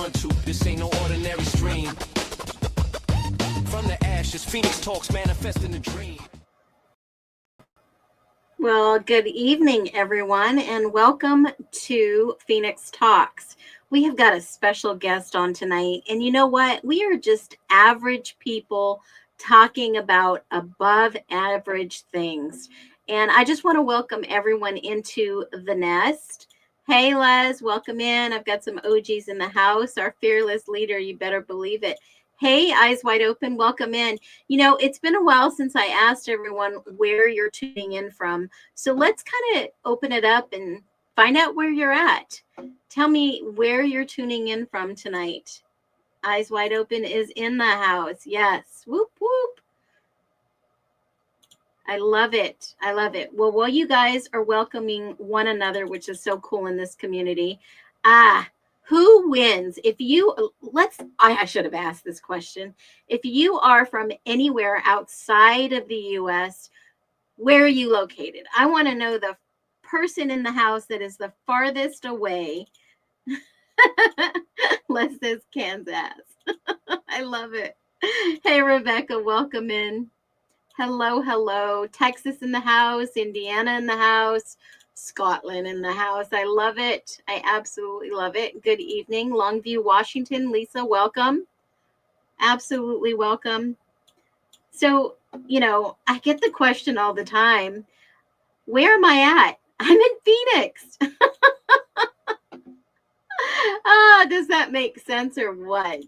want to. This ain't no ordinary stream. From the ashes, Phoenix talks manifest in the dream. Well, good evening, everyone, and welcome to Phoenix Talks. We have got a special guest on tonight, and you know what? We are just average people talking about above average things. And I just want to welcome everyone into the nest. Hey, Les, welcome in. I've got some OGs in the house. Our fearless leader, you better believe it. Hey, Eyes Wide Open, welcome in. You know, it's been a while since I asked everyone where you're tuning in from. So let's kind of open it up and find out where you're at. Tell me where you're tuning in from tonight. Eyes Wide Open is in the house. Yes. Whoop, whoop. I love it. I love it. Well, while you guys are welcoming one another, which is so cool in this community, who wins? If you, I should have asked this question. If you are from anywhere outside of the U.S., where are you located? I want to know the person in the house that is the farthest away. Les says Kansas. I love it. Hey, Rebecca, welcome in. Hello, hello. Texas in the house, Indiana in the house, Scotland in the house. I love it. I absolutely love it. Good evening. Longview, Washington. Lisa, welcome. Absolutely welcome. So, you know, I get the question all the time, where am I at? I'm in Phoenix. Does that make sense or what?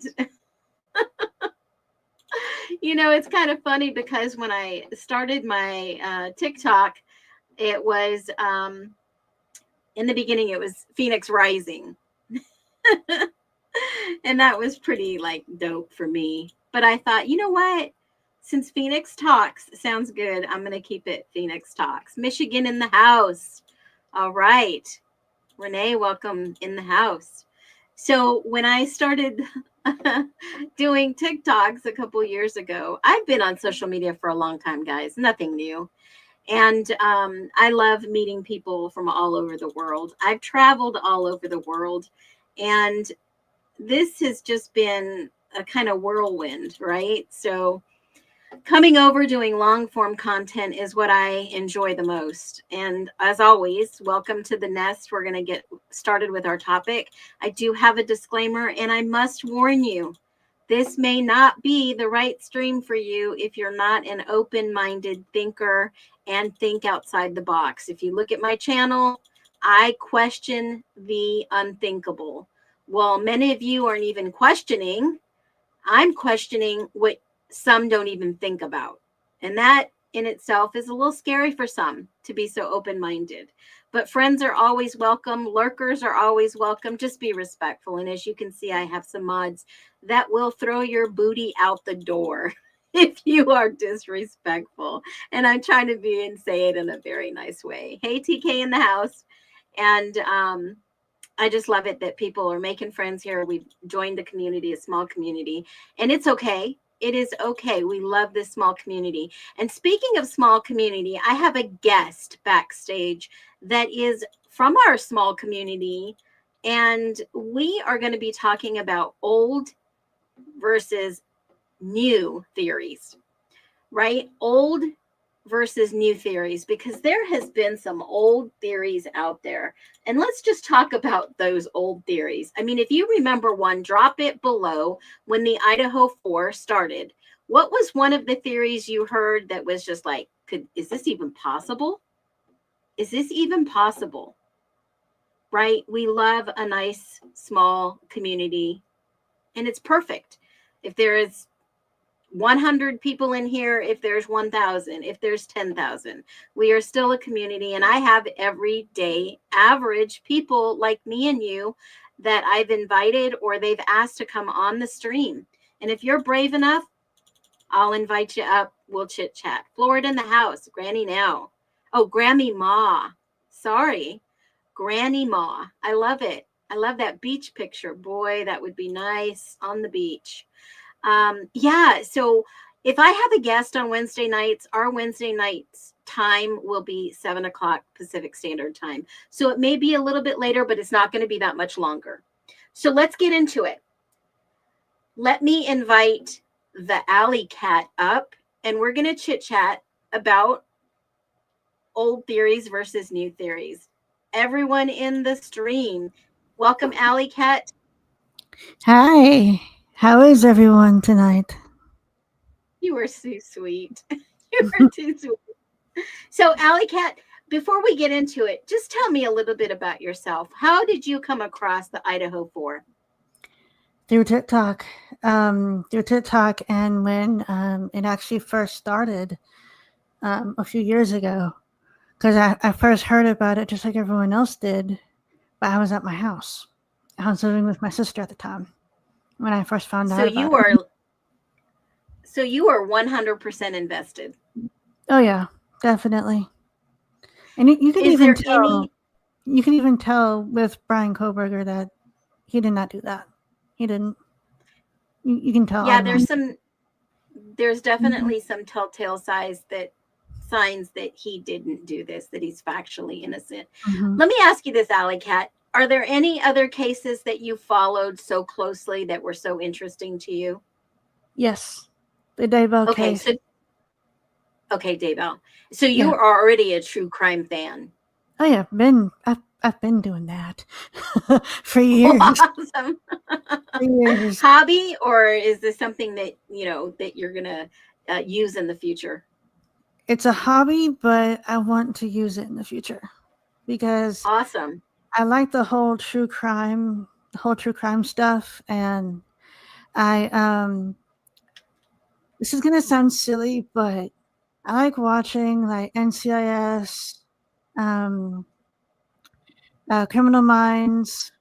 You know, it's kind of funny because when I started my TikTok, it was, in the beginning, it was Phoenix Rising. And that was pretty, like, dope for me. But I thought, you know what? Since Phoenix Talks sounds good, I'm going to keep it Phoenix Talks. Michigan in the house. All right. Renee, welcome in the house. So when I started doing TikToks a couple years ago, I've been on social media for a long time, guys. Nothing new. And I love meeting people from all over the world. I've traveled all over the world. And this has just been a kind of whirlwind, right? So coming over doing long form content is what I enjoy the most. And as always, welcome to the nest. We're going to get started with our topic. I do have a disclaimer, and I must warn you, this may not be the right stream for you if you're not an open-minded thinker and think outside the box. If you look at my channel, I question the unthinkable. Well, many of you aren't even questioning. I'm questioning what some don't even think about. And that in itself is a little scary for some to be so open-minded. But friends are always welcome. Lurkers are always welcome. Just be respectful. And as you can see, I have some mods that will throw your booty out the door if you are disrespectful. And I'm trying to be and say it in a very nice way. Hey, TK in the house. And I just love it that people are making friends here. We've joined a community, a small community, and it's okay. It is okay. We love this small community. And speaking of small community, I have a guest backstage that is from our small community. And we are going to be talking about old versus new theories, right? Old versus new theories, because there has been some old theories out there. And let's just talk about those old theories. I mean, if you remember one, drop it below. When the Idaho 4 started, what was one of the theories you heard that was just like, is this even possible? Is this even possible? Right? We love a nice small community, and it's perfect. If there is 100 people in here, if there's 1,000, if there's 10,000, we are still a community. And I have everyday average people like me and you that I've invited or they've asked to come on the stream. And if you're brave enough, I'll invite you up. We'll chit chat. Florida in the house. Granny now. Oh, Grammy Ma. Sorry. Granny Ma. I love it. I love that beach picture. Boy, that would be nice on the beach. Yeah, so if I have a guest on Wednesday nights, our Wednesday nights time will be 7 o'clock Pacific Standard Time. So it may be a little bit later, but it's not going to be that much longer. So let's get into it. let me invite the alley cat up, and we're going to chit chat about old theories versus new theories. Everyone in the stream, welcome, alley cat. Hi, how is everyone tonight? You are so sweet. You are too sweet. So, alley cat, before we get into it, just tell me a little bit about yourself. How did you come across the Idaho 4? Through TikTok. And when it actually first started a few years ago, because I first heard about it just like everyone else did, but I was at my house. I was living with my sister at the time when I first found out about it. So you are 100% invested. Oh yeah, definitely. And you can Is even there tell. any? You can even tell with Brian Koberger that he did not do that. He didn't. You can tell Yeah, online. there's definitely some telltale signs that he didn't do this, that he's factually innocent. Mhm. Let me ask you this, alley cat. Are there any other cases that you followed so closely that were so interesting to you? Yes, the Daybell Okay, case. so Daybell. So you Yeah. are already a true crime fan. Oh yeah, I've been doing that for years. Awesome. For years. Hobby, or is this something that that you're gonna use in the future? It's a hobby, but I want to use it in the future because Awesome. I like the whole true crime stuff, and I. This is gonna sound silly, but I like watching like NCIS, um, Criminal Minds,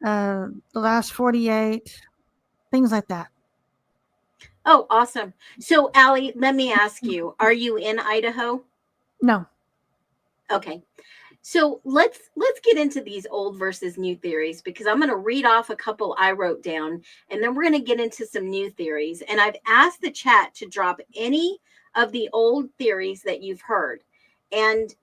The Last 48, things like that. Oh, awesome. So, Allie, let me ask you: are you in Idaho? No. Okay. So let's get into these old versus new theories, because I'm going to read off a couple I wrote down, and then we're going to get into some new theories. And I've asked the chat to drop any of the old theories that you've heard. And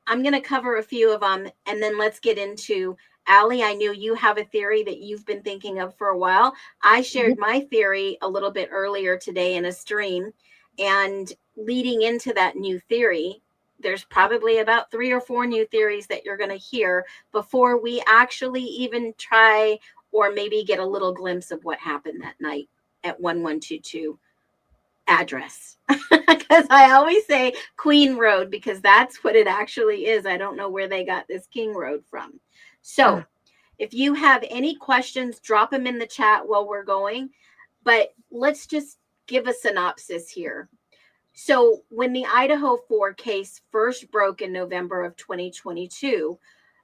I'm going to cover a few of them, and then let's get into Allie. I knew you have a theory that you've been thinking of for a while. I shared my theory a little bit earlier today in a stream, and leading into that new theory, there's probably about 3 or 4 new theories that you're going to hear before we actually even try or maybe get a little glimpse of what happened that night at 1122 address. Because I always say Queen Road, because that's what it actually is. I don't know where they got this King Road from. So if you have any questions, drop them in the chat while we're going. But let's just give a synopsis here. So when the Idaho 4 case first broke in November of 2022,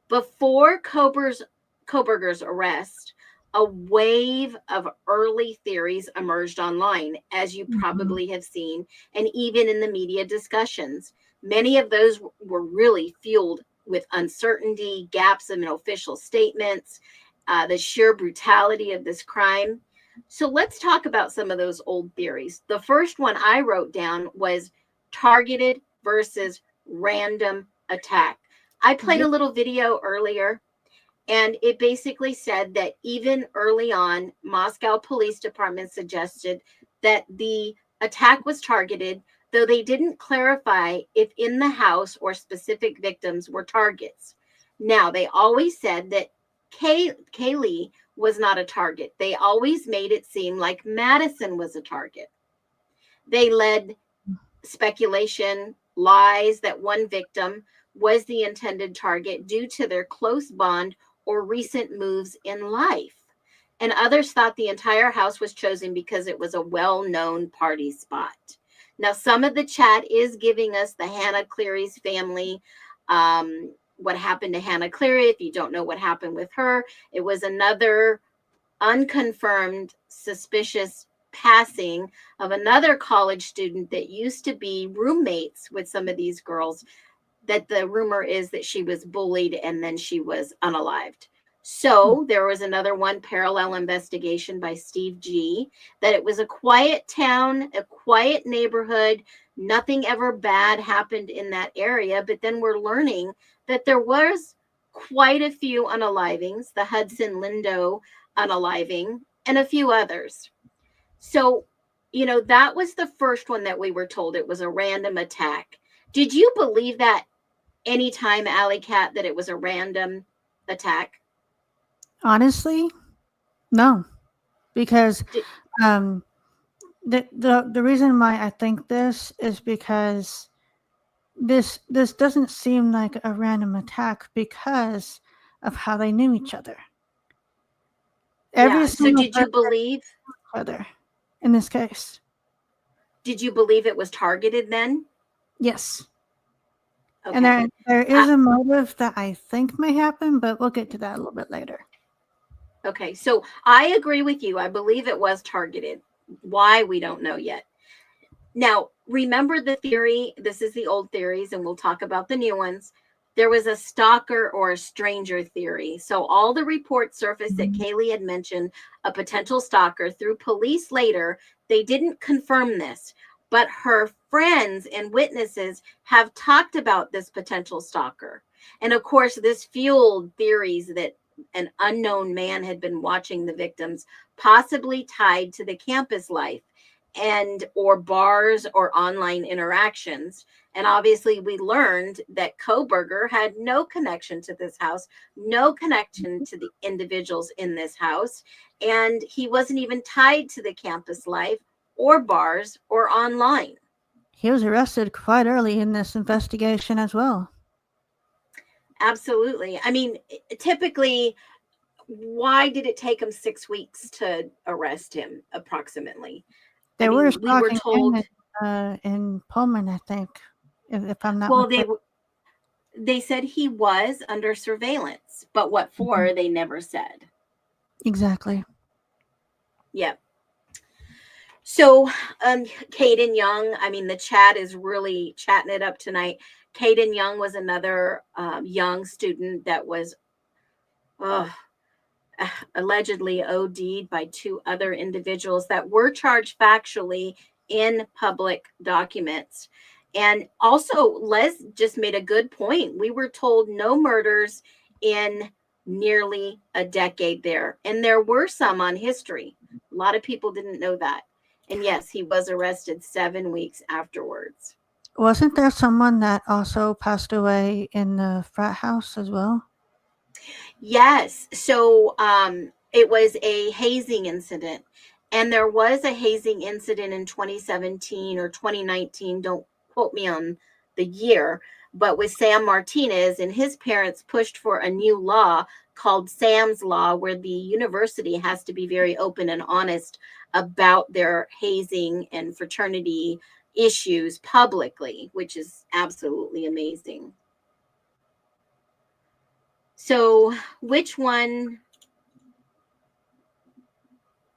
before Koberger's arrest, a wave of early theories emerged online, as you probably have seen, and even in the media discussions. Many of those were really fueled with uncertainty, gaps in official statements, the sheer brutality of this crime. So let's talk about some of those old theories. The first one I wrote down was targeted versus random attack. I played a little video earlier, and it basically said that even early on, Moscow Police Department suggested that the attack was targeted, though they didn't clarify if in the house or specific victims were targets. Now, they always said that Kaylee was not a target. They always made it seem like Madison was a target. They led speculation, lies that one victim was the intended target due to their close bond or recent moves in life. And others thought the entire house was chosen because it was a well-known party spot. Now, some of the chat is giving us the Hannah Cleary's family, what happened to Hannah Cleary. If you don't know what happened with her, it was another unconfirmed suspicious passing of another college student that used to be roommates with some of these girls, that the rumor is that she was bullied and then she was unalived. So there was another one, parallel investigation by Steve G, that it was a quiet town, a quiet neighborhood. Nothing ever bad happened in that area. But then we're learning that there was quite a few unalivings, the Hudson Lindo unaliving, and a few others. So, that was the first one that we were told it was a random attack. Did you believe that anytime, Alley Cat, that it was a random attack? Honestly, no, because Did, um, the reason why I think this is because this doesn't seem like a random attack because of how they knew each other. Every yeah. So single did you person believe? knew each other in this case. Did you believe it was targeted then? Yes. And Okay. there is a motive that I think may happen, but we'll get to that a little bit later. Okay. So I agree with you. I believe it was targeted. Why, we don't know yet. Now, remember the theory. This is the old theories, and we'll talk about the new ones. There was a stalker or a stranger theory. So all the reports surfaced that Kaylee had mentioned a potential stalker. Through police later, they didn't confirm this, but her friends and witnesses have talked about this potential stalker. And of course, this fueled theories that an unknown man had been watching the victims, possibly tied to the campus life and or bars or online interactions. And obviously we learned that Koberger had no connection to this house, no connection to the individuals in this house, and he wasn't even tied to the campus life or bars or online. He was arrested quite early in this investigation as well. Absolutely. I mean, typically, why did it take him 6 weeks to arrest him approximately? They I were mean, we were stalking told, in Pullman, I think, if I'm not well, mistaken. they said he was under surveillance, but what for, they never said. Exactly. Yep. So, Caden Young, I mean, the chat is really chatting it up tonight. Caden Young was another young student that was allegedly OD'd by two other individuals that were charged factually in public documents. And also, Les just made a good point. We were told no murders in nearly a decade there. And there were some on history. A lot of people didn't know that. And yes, he was arrested 7 weeks afterwards. Wasn't there someone that also passed away in the frat house as well? Yes. So it was a hazing incident. And there was a hazing incident in 2017 or 2019. Don't quote me on the year, but with Sam Martinez, and his parents pushed for a new law called Sam's Law, where the university has to be very open and honest about their hazing and fraternity issues publicly, which is absolutely amazing. So which one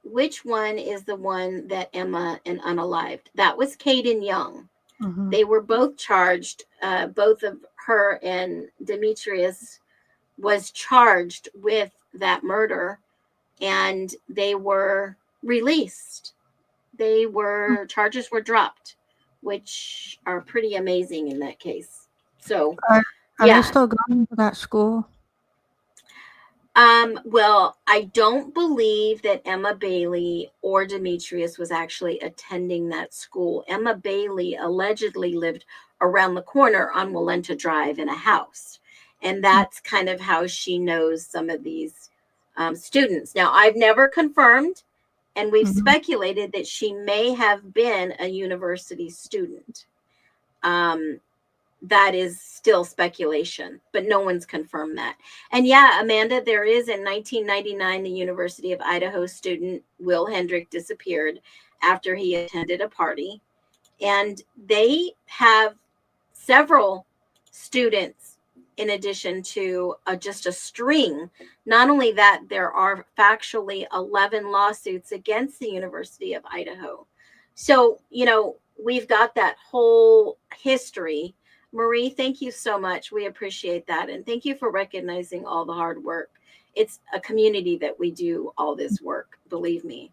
is the one that Emma and unalived? That was Caden Young. Mm-hmm. They were both charged. Both of her and Demetrius was charged with that murder, and they were released. Charges were dropped, which are pretty amazing in that case. So, Are yeah. they still going to that school? Well, I don't believe that Emma Bailey or Demetrius was actually attending that school. Emma Bailey allegedly lived around the corner on Walenta Drive in a house. And that's kind of how she knows some of these students. Now, I've never confirmed, and we've speculated that she may have been a university student. That is still speculation, but no one's confirmed that. And yeah, Amanda, there is in 1999, the University of Idaho student Will Hendrick disappeared after he attended a party. And they have several students in addition to just a string. Not only that, there are factually 11 lawsuits against the University of Idaho. So, we've got that whole history. Marie, thank you so much. We appreciate that. And thank you for recognizing all the hard work. It's a community that we do all this work, believe me.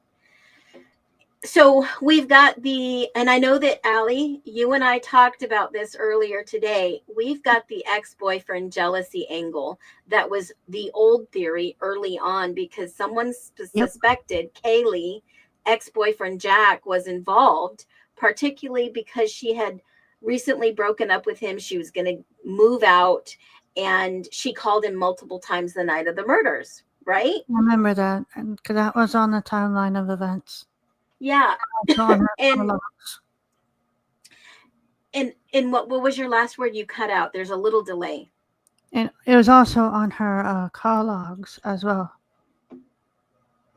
So we've got and I know that Allie, you and I talked about this earlier today. We've got the ex-boyfriend jealousy angle. That was the old theory early on because someone Yep. suspected Kaylee, ex-boyfriend Jack, was involved, particularly because she had recently broken up with him. She was going to move out, and she called him multiple times the night of the murders, right? I remember that, because that was on the timeline of events. Yeah. Also on her And monologues. and what was your last word? You cut out. There's a little delay. And it was also on her call logs as well.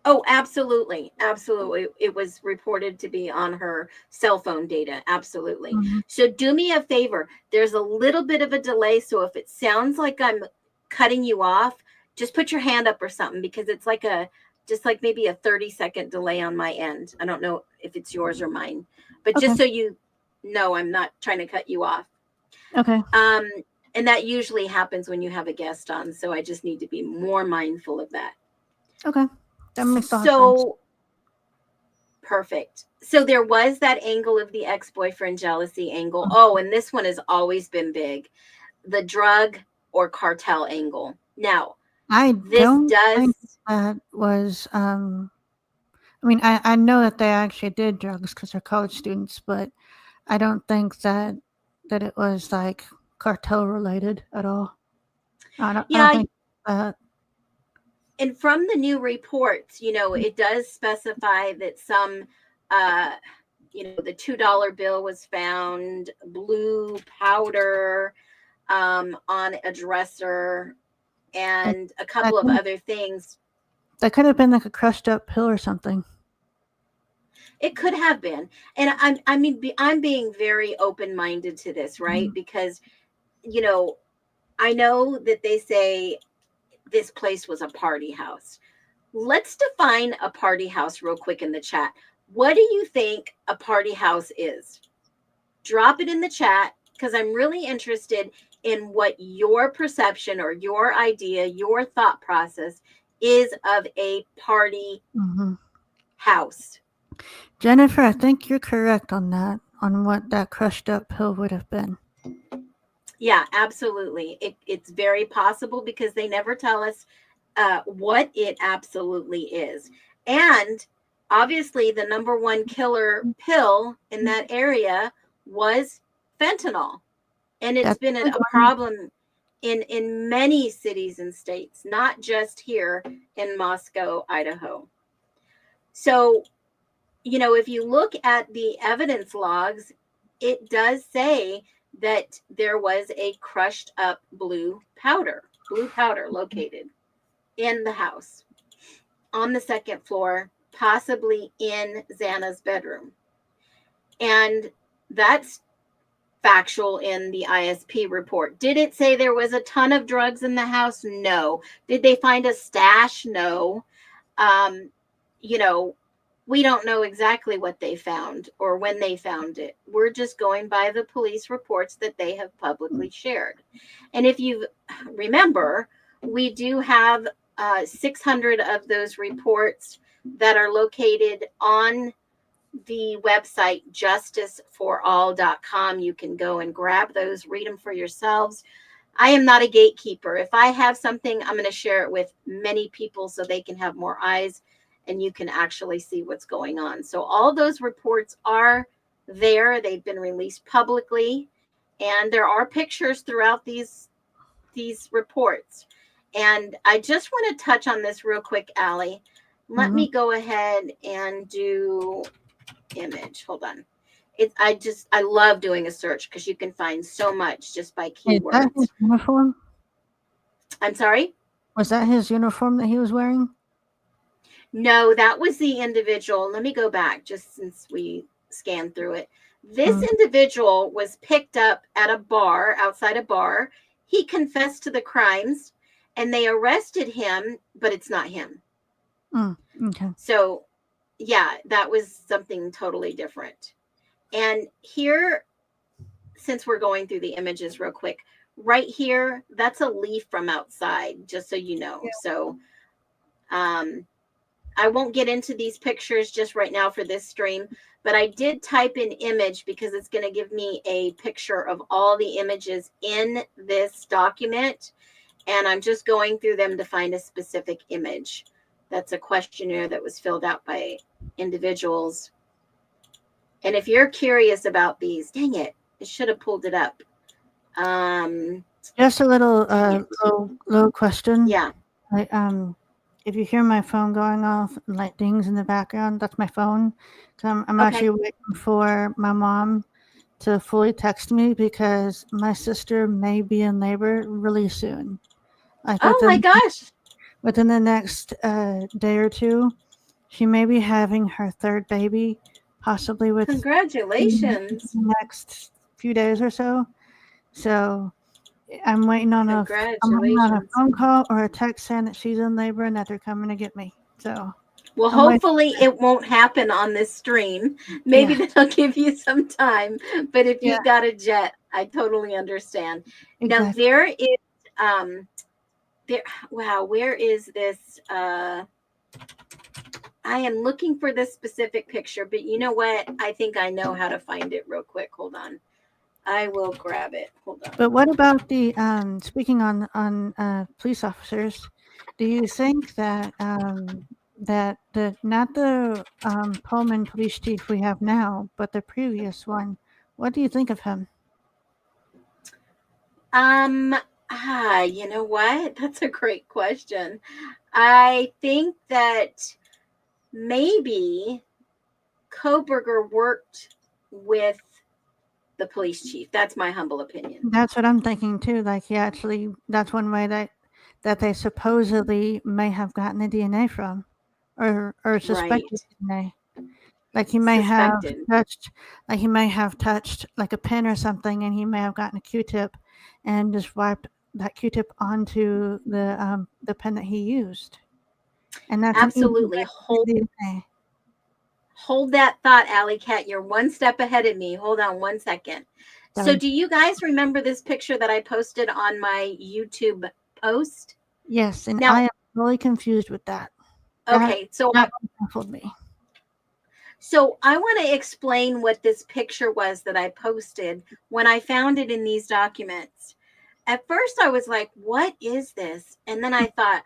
Oh, absolutely. Absolutely. It was reported to be on her cell phone data. Absolutely. Mm-hmm. So do me a favor. There's a little bit of a delay. So if it sounds like I'm cutting you off, just put your hand up or something, because it's like just like maybe a 30-second delay on my end. I don't know if it's yours or mine, but Okay. just so you know, I'm not trying to cut you off. Okay. And that usually happens when you have a guest on. So I just need to be more mindful of that. Okay. That makes a lot of sense. So perfect. So there was that angle of the ex-boyfriend jealousy angle. Oh, and this one has always been big. The drug or cartel angle. Now, I this don't does think that was. I mean, I know that they actually did drugs because they're college students, but I don't think that it was like cartel related at all. I don't yeah, think that. and from the new reports, it does specify that some the $2 bill was found, blue powder on a dresser, That, and a that couple of could other things. that could have been like a crushed up pill or something. It could have been. And I'm being very open-minded to this, right? Mhm. Because, I know that they say this place was a party house. Let's define a party house real quick in the chat. What do you think a party house is? Drop it in the chat, because I'm really interested in what your perception or your idea, your thought process is of a party Mhm. house. Jennifer, I think you're correct on that, on what that crushed up pill would have been. Yeah, absolutely. It's very possible because they never tell us what it absolutely is. And obviously, the number one killer pill in that area was fentanyl. And it's That's been a big a one. problem in many cities and states, not just here in Moscow, Idaho. So, if you look at the evidence logs, it does say that there was a crushed up blue powder located in the house on the second floor, possibly in Xana's bedroom. And that's factual in the ISP report. Did it say there was a ton of drugs in the house? No. Did they find a stash? No. Um, you know, we don't know exactly what they found or when they found it. We're just going by the police reports that they have publicly shared. And if you remember, we do have 600 of those reports that are located on the website justiceforall.com. You can go and grab those, read them for yourselves. I am not a gatekeeper. If I have something, I'm going to share it with many people so they can have more eyes and you can actually see what's going on. So all those reports are there. They've been released publicly, and there are pictures throughout these reports. And I just want to touch on this real quick, Allie. Let me go ahead and do image. Hold on. I love doing a search because you can find so much just by Is that keywords. his uniform? I'm sorry? Was that his uniform that he was wearing? No, that was the individual. Let me go back just since we scanned through it. This individual was picked up at a bar, outside a bar. He confessed to the crimes and they arrested him, but it's not him. Okay. So, yeah, that was something totally different. And here, since we're going through the images real quick, right here, that's a leaf from outside, just so you know. Yeah. So, I won't get into these pictures just right now for this stream, but I did type in image because it's going to give me a picture of all the images in this document. And I'm just going through them to find a specific image. That's a questionnaire that was filled out by individuals. And if you're curious about these, dang it, I should have pulled it up. Just a little low question. Yeah. If you hear my phone going off and like dings in the background, that's my phone. I'm Okay. actually waiting for my mom to fully text me because my sister may be in labor really soon. Like Oh my gosh. within the next day or two, she may be having her third baby, possibly within Congratulations. the next few days or so. So I'm waiting on a phone call or a text saying that she's in labor and that they're coming to get me. So, well, hopefully it won't happen on this stream. Maybe that'll give you some time. But if you've got a jet, I totally understand. Exactly. Now there is wow, where is this? I am looking for this specific picture, but you know what? I think I know how to find it real quick. Hold on. I will grab it. Hold on. But what about the speaking on police officers? Do you think that that not the Pullman police chief we have now, but the previous one? What do you think of him? You know what? That's a great question. I think that maybe Koberger worked with the police chief. That's my humble opinion. That's what I'm thinking too. Like he actually, that's one way that they supposedly may have gotten the DNA from, or suspected DNA. Like he may have touched like a pen or something, and he may have gotten a Q-tip and just wiped that Q-tip onto the pen that he used. And that's absolutely hold that thought, Alley Cat. You're one step ahead of me. Hold on one second. So do you guys remember this picture that I posted on my YouTube post? Yes, and now, I am really confused with that. Okay, so that baffled me. So I want to explain what this picture was that I posted when I found it in these documents. At first I was like, what is this? And then I thought,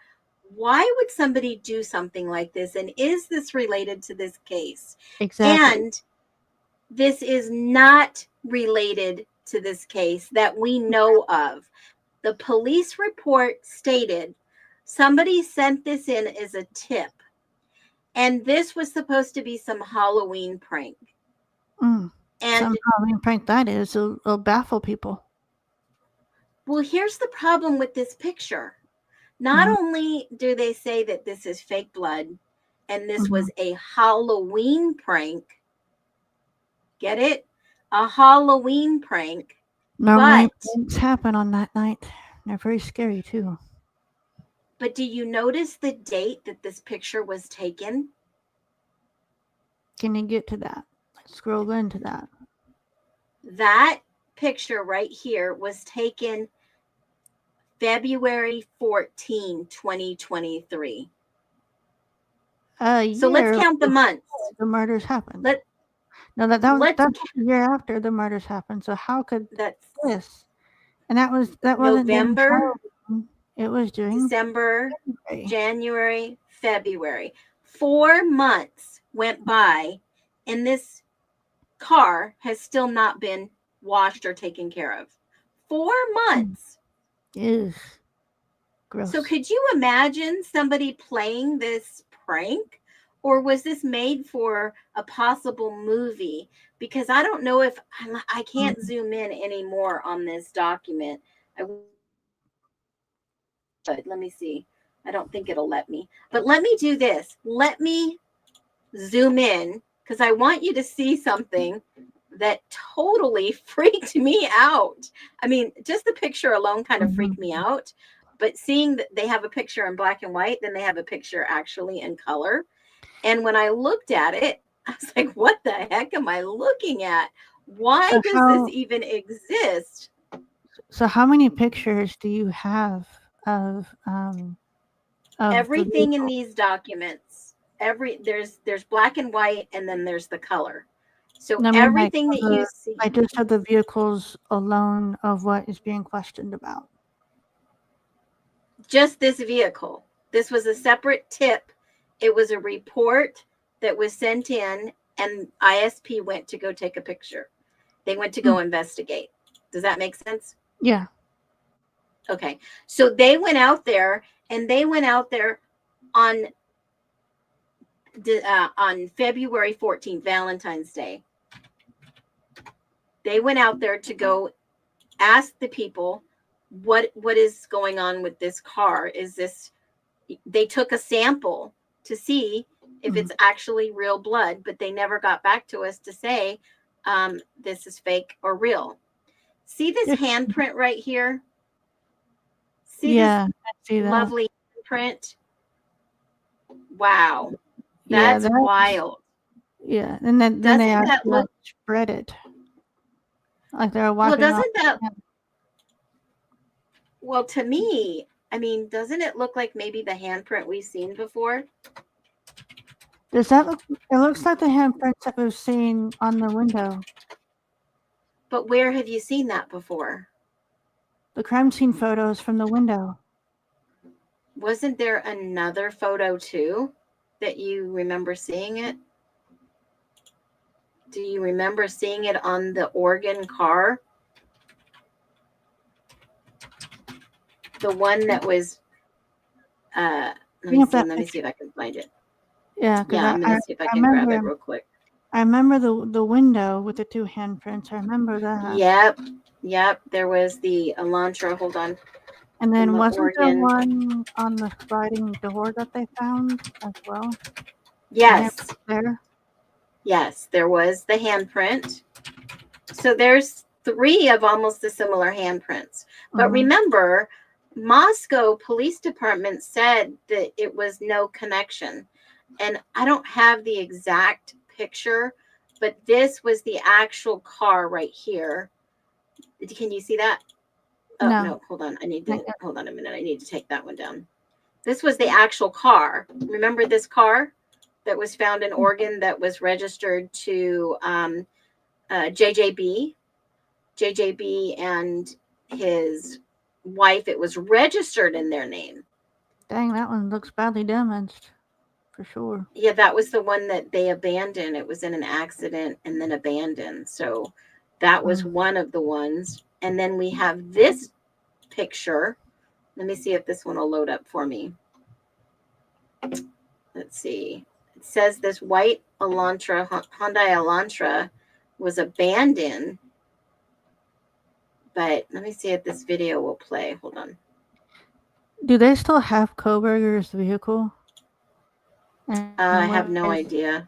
why would somebody do something like this? And is this related to this case? Exactly. And this is not related to this case that we know of. The police report stated somebody sent this in as a tip. And this was supposed to be some Halloween prank. And some Halloween prank that is. It'll baffle people. Well, here's the problem with this picture. Not only do they say that this is fake blood and this was a Halloween prank. Get it? A Halloween prank. Normally pranks happen on that night. They're very scary too. But do you notice the date that this picture was taken? Can you get to that? Scroll into that. That picture right here was taken February 14, 2023. So let's count the months. The murders happened. That's the year after the murders happened. So how could this? And that wasn't November. It was during December, January, February. 4 months went by, and this car has still not been washed or taken care of. 4 months. Ew. Gross. So could you imagine somebody playing this prank? Or was this made for a possible movie? Because I don't know if I can't zoom in anymore on this document. Let me see. I don't think it'll let me. But let me do this. Let me zoom in because I want you to see something that totally freaked me out. I mean, just the picture alone kind of freaked me out. But seeing that they have a picture in black and white, then they have a picture actually in color. And when I looked at it, I was like, what the heck am I looking at? Why does this even exist? So how many pictures do you have of everything in these documents? there's black and white, and then there's the color. So I mean, everything that you see, I just have the vehicles alone of what is being questioned about. just this vehicle. This was a separate tip. It was a report that was sent in, and ISP went to go take a picture. They went to go investigate. Does that make sense? Yeah. Okay. So they went out there, and they went out there on February 14th, Valentine's Day. They went out there to go ask the people what is going on with this car. They took a sample to see if it's actually real blood, but they never got back to us to say this is fake or real. See this handprint right here? See this lovely handprint? Wow. That's wild. Yeah, and then they actually spread it. Like they're wiping off. Well, to me, I mean, doesn't it look like maybe the handprint we've seen before? Does that look? It looks like the handprints that we've seen on the window. But where have you seen that before? The crime scene photos from the window. Wasn't there another photo too that you remember seeing it? Do you remember seeing it on the Oregon car? The one that was, let me see if I can find it. Yeah, I'm going to see if I can grab it real quick. I remember the window with the two handprints. I remember that. Yep. There was the Elantra. Hold on. And then wasn't there one on the sliding door that they found as well? Yes. There? Yes, there was the handprint. So there's 3 of almost the similar handprints. But remember, Moscow Police Department said that it was no connection. And I don't have the exact picture, but this was the actual car right here. Can you see that? Oh, no, hold on. Hold on a minute. I need to take that one down. This was the actual car. Remember this car that was found in Oregon that was registered to JJB? JJB and his wife, it was registered in their name. Dang, that one looks badly damaged. For sure. Yeah, that was the one that they abandoned. It was in an accident and then abandoned. So that was one of the ones. And then we have this picture. Let me see if this one will load up for me. Let's see. It says this white Elantra, Hyundai Elantra, was abandoned. But let me see if this video will play. Hold on. Do they still have Koberger's vehicle? I have no idea.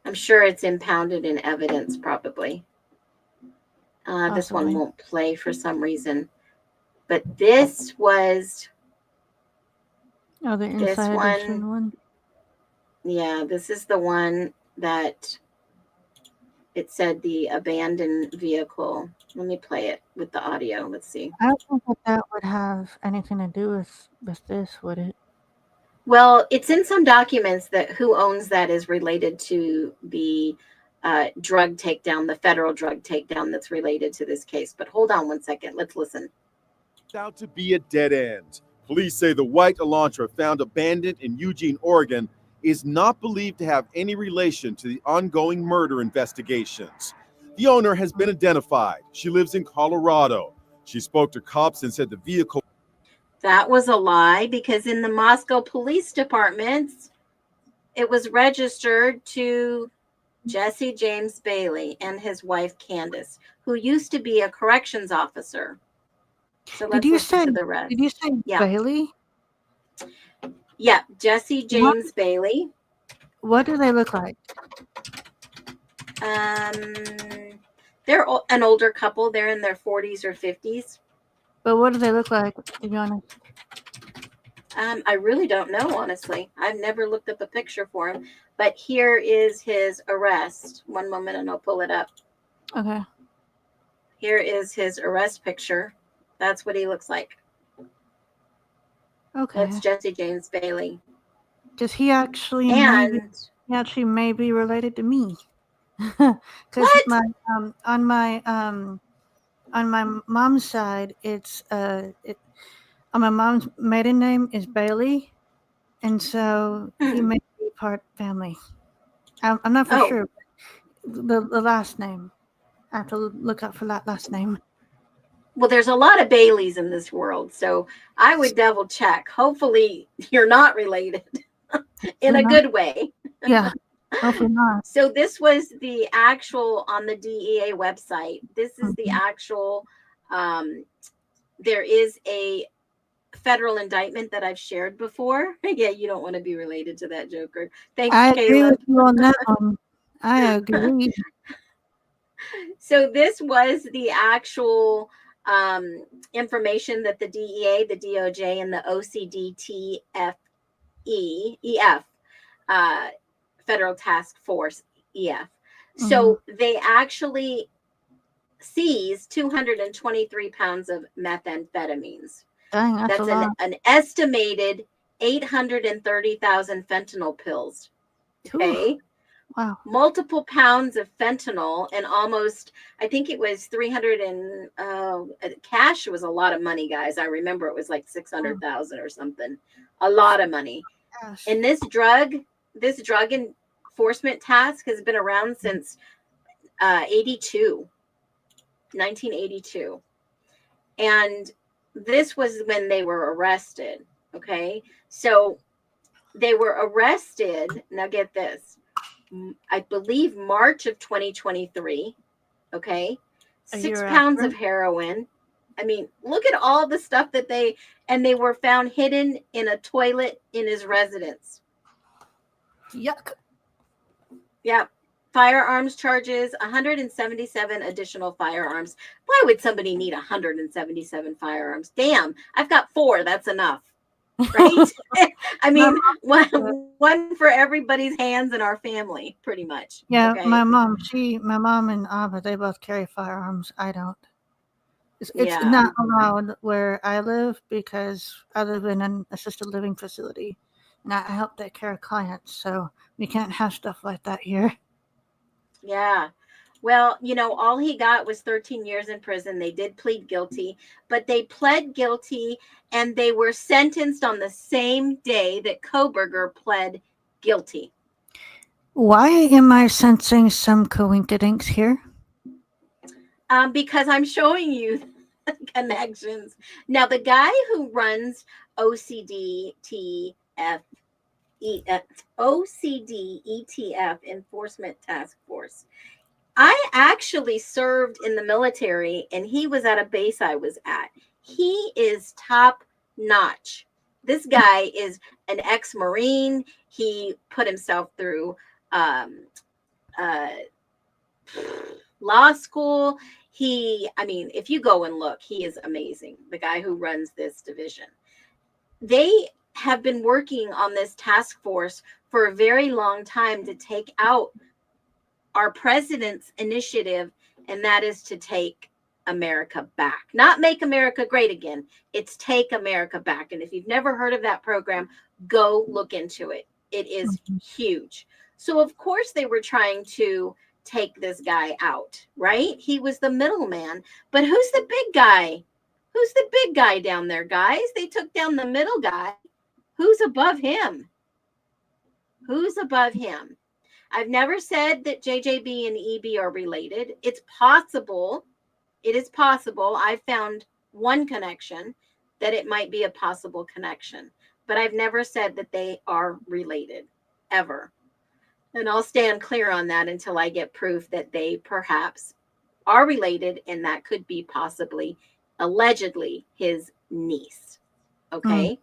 I'm sure it's impounded in evidence, probably. This one won't play for some reason. But this was... Oh, the inside edition one? Yeah, this is the one that it said the abandoned vehicle. Let me play it with the audio. Let's see. I don't think that would have anything to do with this, would it? Well, it's in some documents that who owns that is related to the drug takedown, the federal drug takedown that's related to this case. But hold on one second. Let's listen. Out to be a dead end. Police say the white Elantra found abandoned in Eugene, Oregon, is not believed to have any relation to the ongoing murder investigations. The owner has been identified. She lives in Colorado. She spoke to cops and said the vehicle... That was a lie, because in the Moscow Police Department, it was registered to Jesse James Bailey and his wife Candace, who used to be a corrections officer. So let's listen to the rest. Did you say Bailey? Yeah, Jesse James Bailey. What do they look like? They're an older couple. They're in their 40s or 50s. But what do they look like, to be honest? I really don't know, honestly. I've never looked up a picture for him. But here is his arrest. One moment and I'll pull it up. Okay. Here is his arrest picture. That's what he looks like. Okay. That's Jesse James Bailey. Because he actually And may be related to me. Because what? on my mom's side, it's on my mom's maiden name is Bailey, and so he may be part family. I'm not for Oh, sure. The last name. I have to look up for that last name. well, there's a lot of Baileys in this world, so I would double check. Hopefully, you're not related in a good way. Yeah, hopefully not. So this was the actual on the DEA website. This is the actual. There is a federal indictment that I've shared before. Yeah, you don't want to be related to that joker. Thanks, I agree Caleb. with you on that one. I agree. So this was the actual information that the DEA, the DOJ, and the OCDTF, Federal Task Force, EF. So they actually seized 223 pounds of methamphetamines. Dang, that's a lot. An estimated 830,000 fentanyl pills. Okay. Wow. Multiple pounds of fentanyl and almost, I think it was 300 and cash was a lot of money, guys. I remember it was like 600,000 or something. A lot of money. Gosh. And this drug enforcement task has been around since 1982. And this was when they were arrested. Okay. So they were arrested. Now get this. I believe March of 2023. Okay. 6 pounds of heroin. I mean, look at all the stuff that they were found hidden in a toilet in his residence. Yuck. Yeah. Firearms charges, 177 additional firearms. Why would somebody need 177 firearms? Damn, I've got 4. That's enough. Right? I mean, one for everybody's hands in our family, pretty much. Yeah, okay? my mom and Abba, they both carry firearms. I don't. It's not allowed where I live because I live in an assisted living facility, and I help take care of clients, so we can't have stuff like that here. Yeah. Well, all he got was 13 years in prison. They did plead guilty, but they pled guilty and they were sentenced on the same day that Koberger pled guilty. Why am I sensing some coincidence here? Because I'm showing you connections. Now, the guy who runs OCD ETF Enforcement Task Force, I actually served in the military and he was at a base I was at. He is top notch. This guy is an ex-Marine. He put himself through law school. If you go and look, he is amazing. The guy who runs this division. They have been working on this task force for a very long time to take out our president's initiative, and that is to take America back. Not make America great again. It's take America back. And if you've never heard of that program, go look into it. It is huge. So, of course, they were trying to take this guy out, right? He was the middleman. But who's the big guy? Who's the big guy down there, guys? They took down the middle guy. Who's above him? Who's above him? I've never said that JJB and EB are related. It's possible. It is possible. I've found one connection that it might be a possible connection, but I've never said that they are related, ever. And I'll stand clear on that until I get proof that they perhaps are related, and that could be possibly, allegedly, his niece. Okay?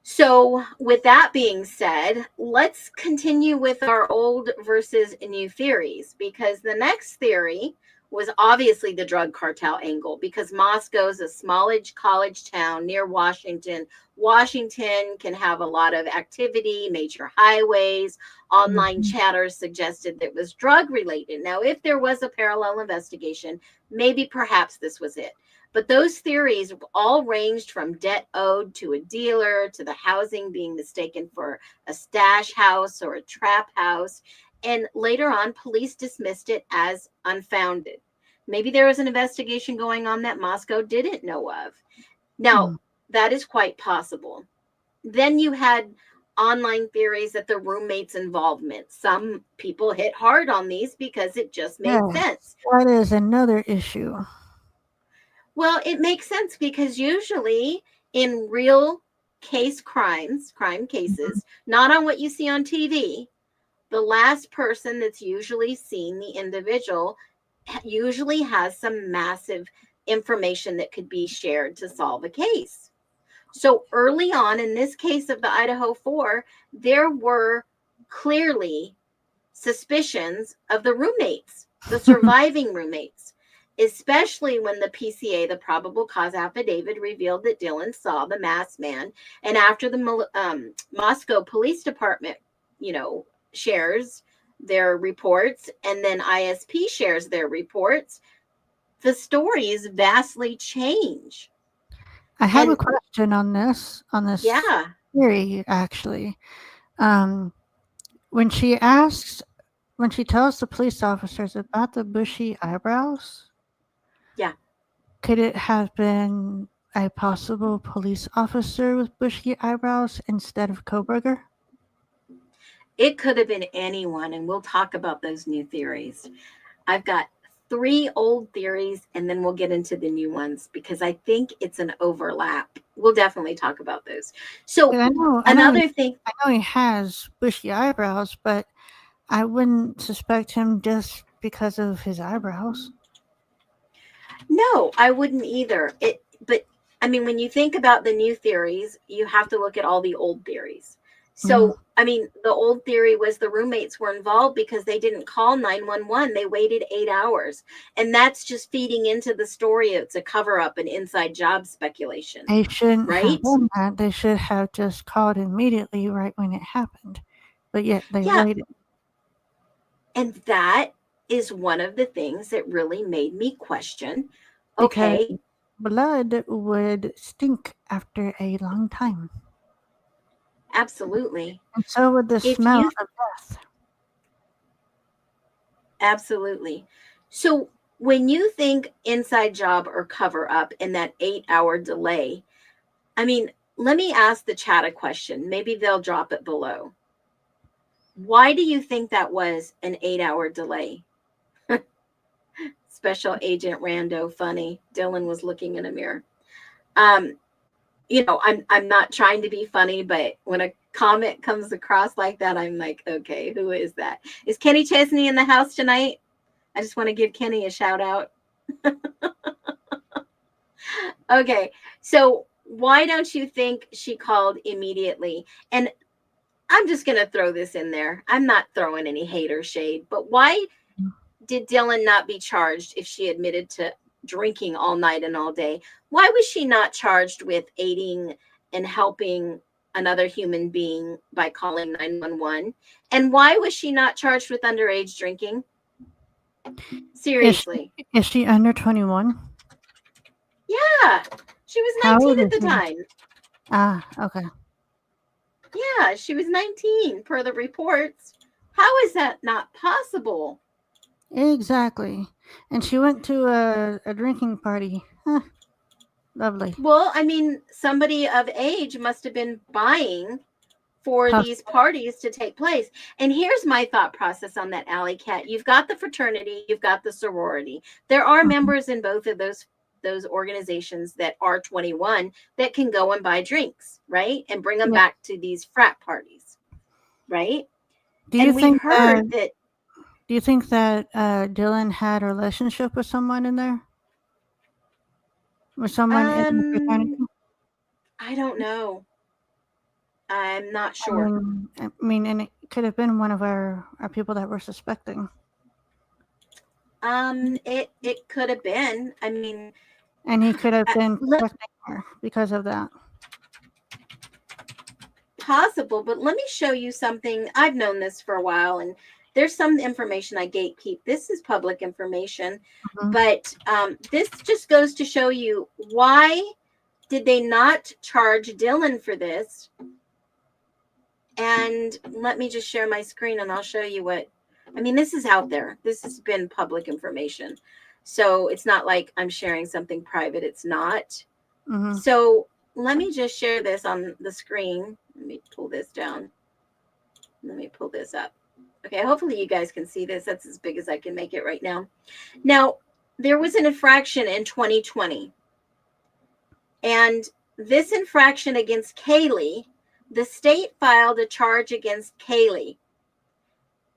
So with that being said, let's continue with our old versus new theories, because the next theory was obviously the drug cartel angle, because Moscow's a smallish college town near Washington. Washington can have a lot of activity, major highways. Online chatter suggested that it was drug related. Now, if there was a parallel investigation, maybe perhaps this was it. But those theories all ranged from debt owed to a dealer to the housing being mistaken for a stash house or a trap house. And later on, police dismissed it as unfounded. Maybe there was an investigation going on that Moscow didn't know of. Now, that is quite possible. Then you had online theories that the roommates' involvement. Some people hit hard on these because it just made sense. That is another issue. Well, it makes sense because usually in real crime cases, not on what you see on TV, the last person that's usually seen, the individual, usually has some massive information that could be shared to solve a case. So early on in this case of the Idaho 4, there were clearly suspicions of the roommates, the surviving roommates, especially when the PCA, the probable cause affidavit, revealed that Dylan saw the masked man. And after the Moscow Police Department, shares their reports, and then ISP shares their reports, the stories vastly change. I have a question on this Yeah. theory, actually. When she tells the police officers about the bushy eyebrows, Yeah. could it have been a possible police officer with bushy eyebrows instead of Koberger? It could have been anyone, and we'll talk about those new theories. I've got 3 old theories, and then we'll get into the new ones because I think it's an overlap. We'll definitely talk about those. So another thing. I know he has bushy eyebrows, but I wouldn't suspect him just because of his eyebrows. No, I wouldn't either. But I mean, when you think about the new theories, you have to look at all the old theories. So, I mean, the old theory was the roommates were involved because they didn't call 911. They waited 8 hours. And that's just feeding into the story. It's a cover up, an inside job speculation. They shouldn't have done that. They should have just called immediately right when it happened. But yet they waited. And that is one of the things that really made me question, because blood would stink after a long time. Absolutely. And so would the smell of death. Absolutely. So when you think inside job or cover up in that 8-hour delay, I mean, let me ask the chat a question. Maybe they'll drop it below. Why do you think that was an 8-hour delay? Special Agent Rando, funny. Dylan was looking in a mirror. I'm not trying to be funny, but when a comment comes across like that, I'm like, okay, who is that? Is Kenny Chesney in the house tonight? I just want to give Kenny a shout out. Okay, so why don't you think she called immediately? And I'm just going to throw this in there. I'm not throwing any hater shade, but why did Dylan not be charged if she admitted to drinking all night and all day? Why was she not charged with aiding and helping another human being by calling 911? And why was she not charged with underage drinking? Seriously. Is she under 21? Yeah. She was 19 at the time. Ah, okay. Yeah, she was 19 per the reports. How is that not possible? Exactly. And she went to a drinking party. Huh. Lovely. Well, I mean, somebody of age must have been buying for these parties to take place. And here's my thought process on that, Alley Cat. You've got the fraternity, you've got the sorority. There are members in both of those organizations that are 21 that can go and buy drinks, right? And bring them back to these frat parties, right? Do you think that Dylan had a relationship with someone in there? With someone in the fraternity? I don't know. I'm not sure. I mean, and it could have been one of our people that we're suspecting. It could have been. I mean, And he could have been let- protecting her because of that. possible, but let me show you something. I've known this for a while, and there's some information I gatekeep. This is public information, Mhm. but this just goes to show you, why did they not charge Dylan for this? And let me just share my screen and I'll show you what, I mean, this is out there. This has been public information. So it's not like I'm sharing something private. It's not. Mhm. So let me just share this on the screen. Let me pull this down. Let me pull this up. Okay, hopefully you guys can see this. That's as big as I can make it right now. Now, there was an infraction in 2020. And this infraction against Kaylee, the state filed a charge against Kaylee.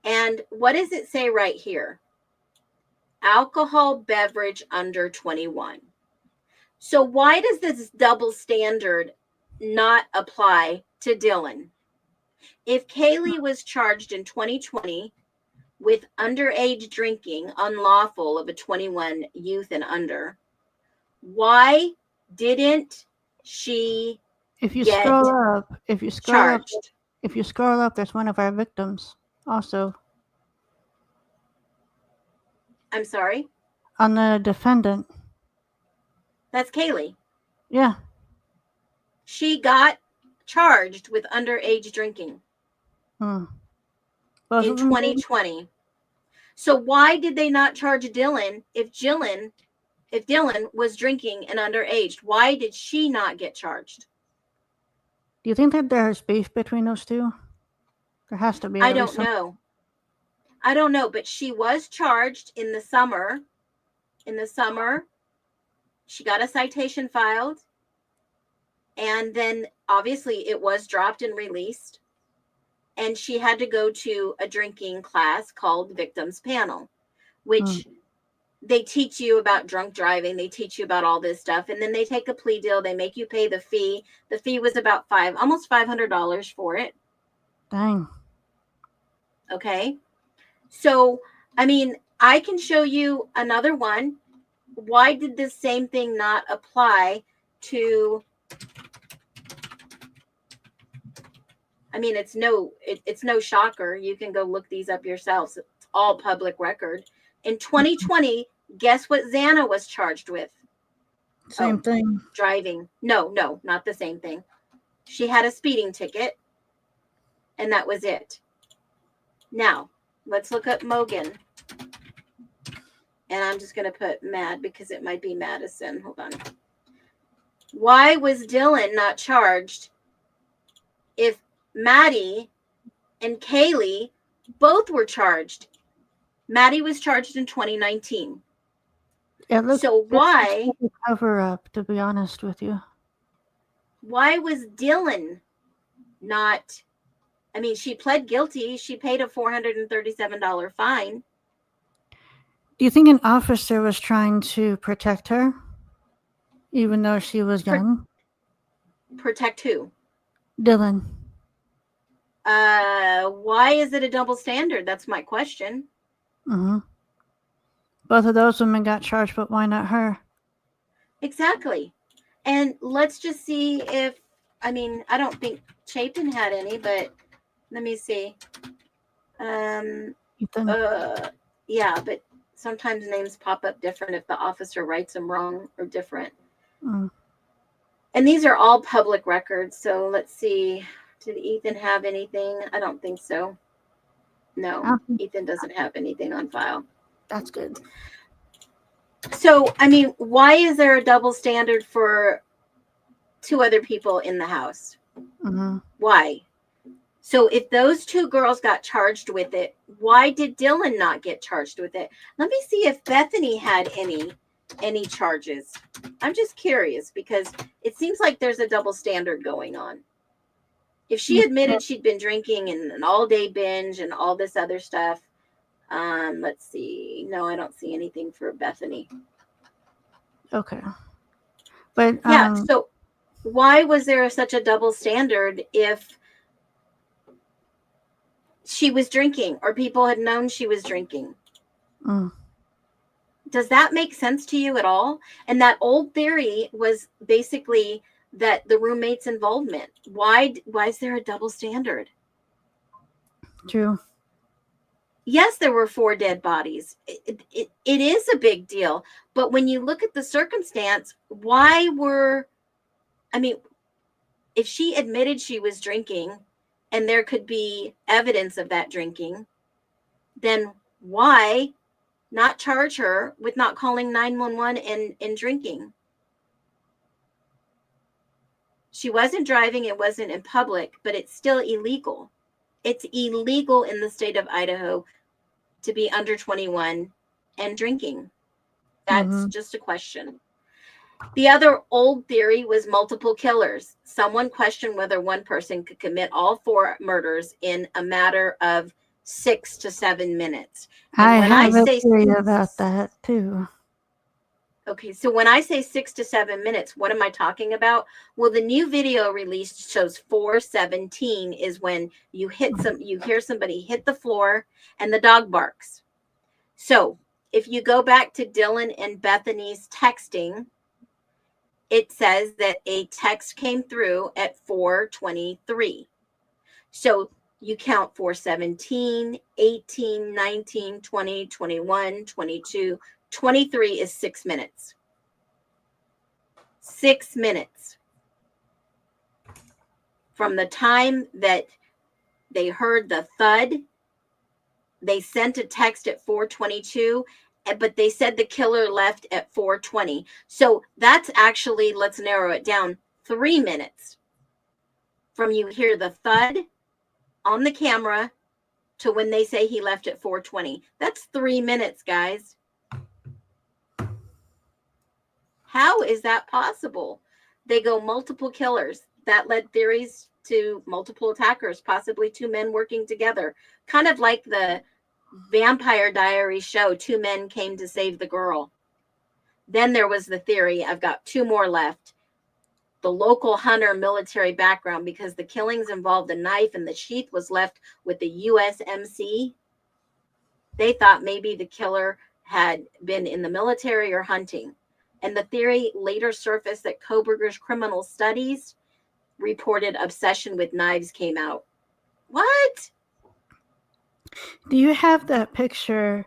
And what does it say right here? Alcohol beverage under 21. So why does this double standard not apply to Dylan? If Kaylee was charged in 2020 with underage drinking, unlawful of a 21 youth and under, why didn't she If you get scroll up, charged? if you scroll up, there's one of our victims also I'm sorry, on the defendant. that's Kaylee. Yeah. She got charged with underage drinking Hmm. Both in of them did? 2020. So why did they not charge Dylan if Dylan was drinking and underage? Why did she not get charged? Do you think that there's beef between those two? There has to be. I at don't least some- know. I don't know, but she was charged in the summer. In the summer, she got a citation filed. And then obviously it was dropped and released. And she had to go to a drinking class called Victims Panel, which they teach you about drunk driving. They teach you about all this stuff. And then they take a plea deal. They make you pay the fee. The fee was about almost $500 for it. Dang. Okay. So, I mean, I can show you another one. Why did this same thing not apply to, I mean, it's no shocker. You can go look these up yourselves. It's all public record. In 2020, guess what Xana was charged with? Same thing. Driving. No, not the same thing. She had a speeding ticket, and that was it. Now, let's look up Mogan. And I'm just going to put Mad because it might be Madison. Hold on. Why was Dylan not charged if Maddie and Kaylee both were charged? Maddie was charged in 2019. It looks So why like a cover up, to be honest with you. why was Dylan not? I mean, she pled guilty. She paid a $437 fine. Do you think an officer was trying to protect her, even though she was young? Protect who? Dylan. Why is it a double standard? That's my question. Mm-hmm. Both of those women got charged, but why not her? Exactly. And let's just see if, I mean, I don't think Chapin had any, but let me see. Ethan. Yeah, but sometimes names pop up different if the officer writes them wrong or different. Mm. And these are all public records. So let's see. Did Ethan have anything? I don't think so. No, Ethan doesn't have anything on file. That's good. So, I mean, why is there a double standard for two other people in the house? Mm-hmm. Why? So if those two girls got charged with it, why did Dylan not get charged with it? Let me see if Bethany had any charges. I'm just curious because it seems like there's a double standard going on. If she admitted she'd been drinking and an all-day binge and all this other stuff, let's see. No, I don't see anything for Bethany. Okay. But Yeah, so why was there such a double standard if she was drinking or people had known she was drinking? Does that make sense to you at all? And that old theory was basically that the roommate's involvement. Why is there a double standard? True. Yes, there were 4 dead bodies. It is a big deal. But when you look at the circumstance, if she admitted she was drinking and there could be evidence of that drinking, then why not charge her with not calling 911 and drinking? She wasn't driving, it wasn't in public, but it's still illegal. It's illegal in the state of Idaho to be under 21 and drinking. That's just a question. The other old theory was multiple killers. Someone questioned whether one person could commit all 4 murders in a matter of 6 to 7 minutes. I have a theory about that too. Okay, so when I say 6 to 7 minutes, what am I talking about? Well, the new video released shows 4:17 is when you hear somebody hit the floor and the dog barks. So if you go back to Dylan and Bethany's texting, it says that a text came through at 4:23. So you count 4:17, 18, 19, 20, 21, 22, 23 is 6 minutes. 6 minutes from the time that they heard the thud. They sent a text at 4:22, but they said the killer left at 4:20. So that's actually, let's narrow it down, 3 minutes from you hear the thud on the camera to when they say he left at 4:20. That's 3 minutes, guys. How is that possible? They go multiple killers. That led theories to multiple attackers, possibly 2 men working together. Kind of like the Vampire Diaries show, 2 men came to save the girl. Then there was the theory, I've got 2 more left. The local hunter military background, because the killings involved a knife and the sheath was left with the USMC. They thought maybe the killer had been in the military or hunting. And the theory later surfaced that Koberger's criminal studies reported obsession with knives came out. What? Do you have that picture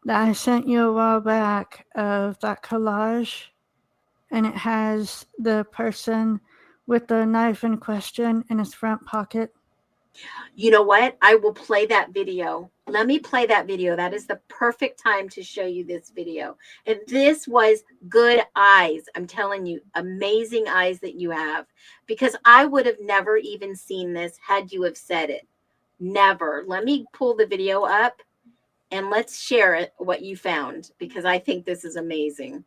that I sent you a while back of that collage? And it has the person with the knife in question in his front pocket. You know what? I will play that video. Let me play that video. That is the perfect time to show you this video. And this was good eyes. I'm telling you, amazing eyes that you have. Because I would have never even seen this had you have said it. Never. Let me pull the video up and let's share it, what you found. Because I think this is amazing.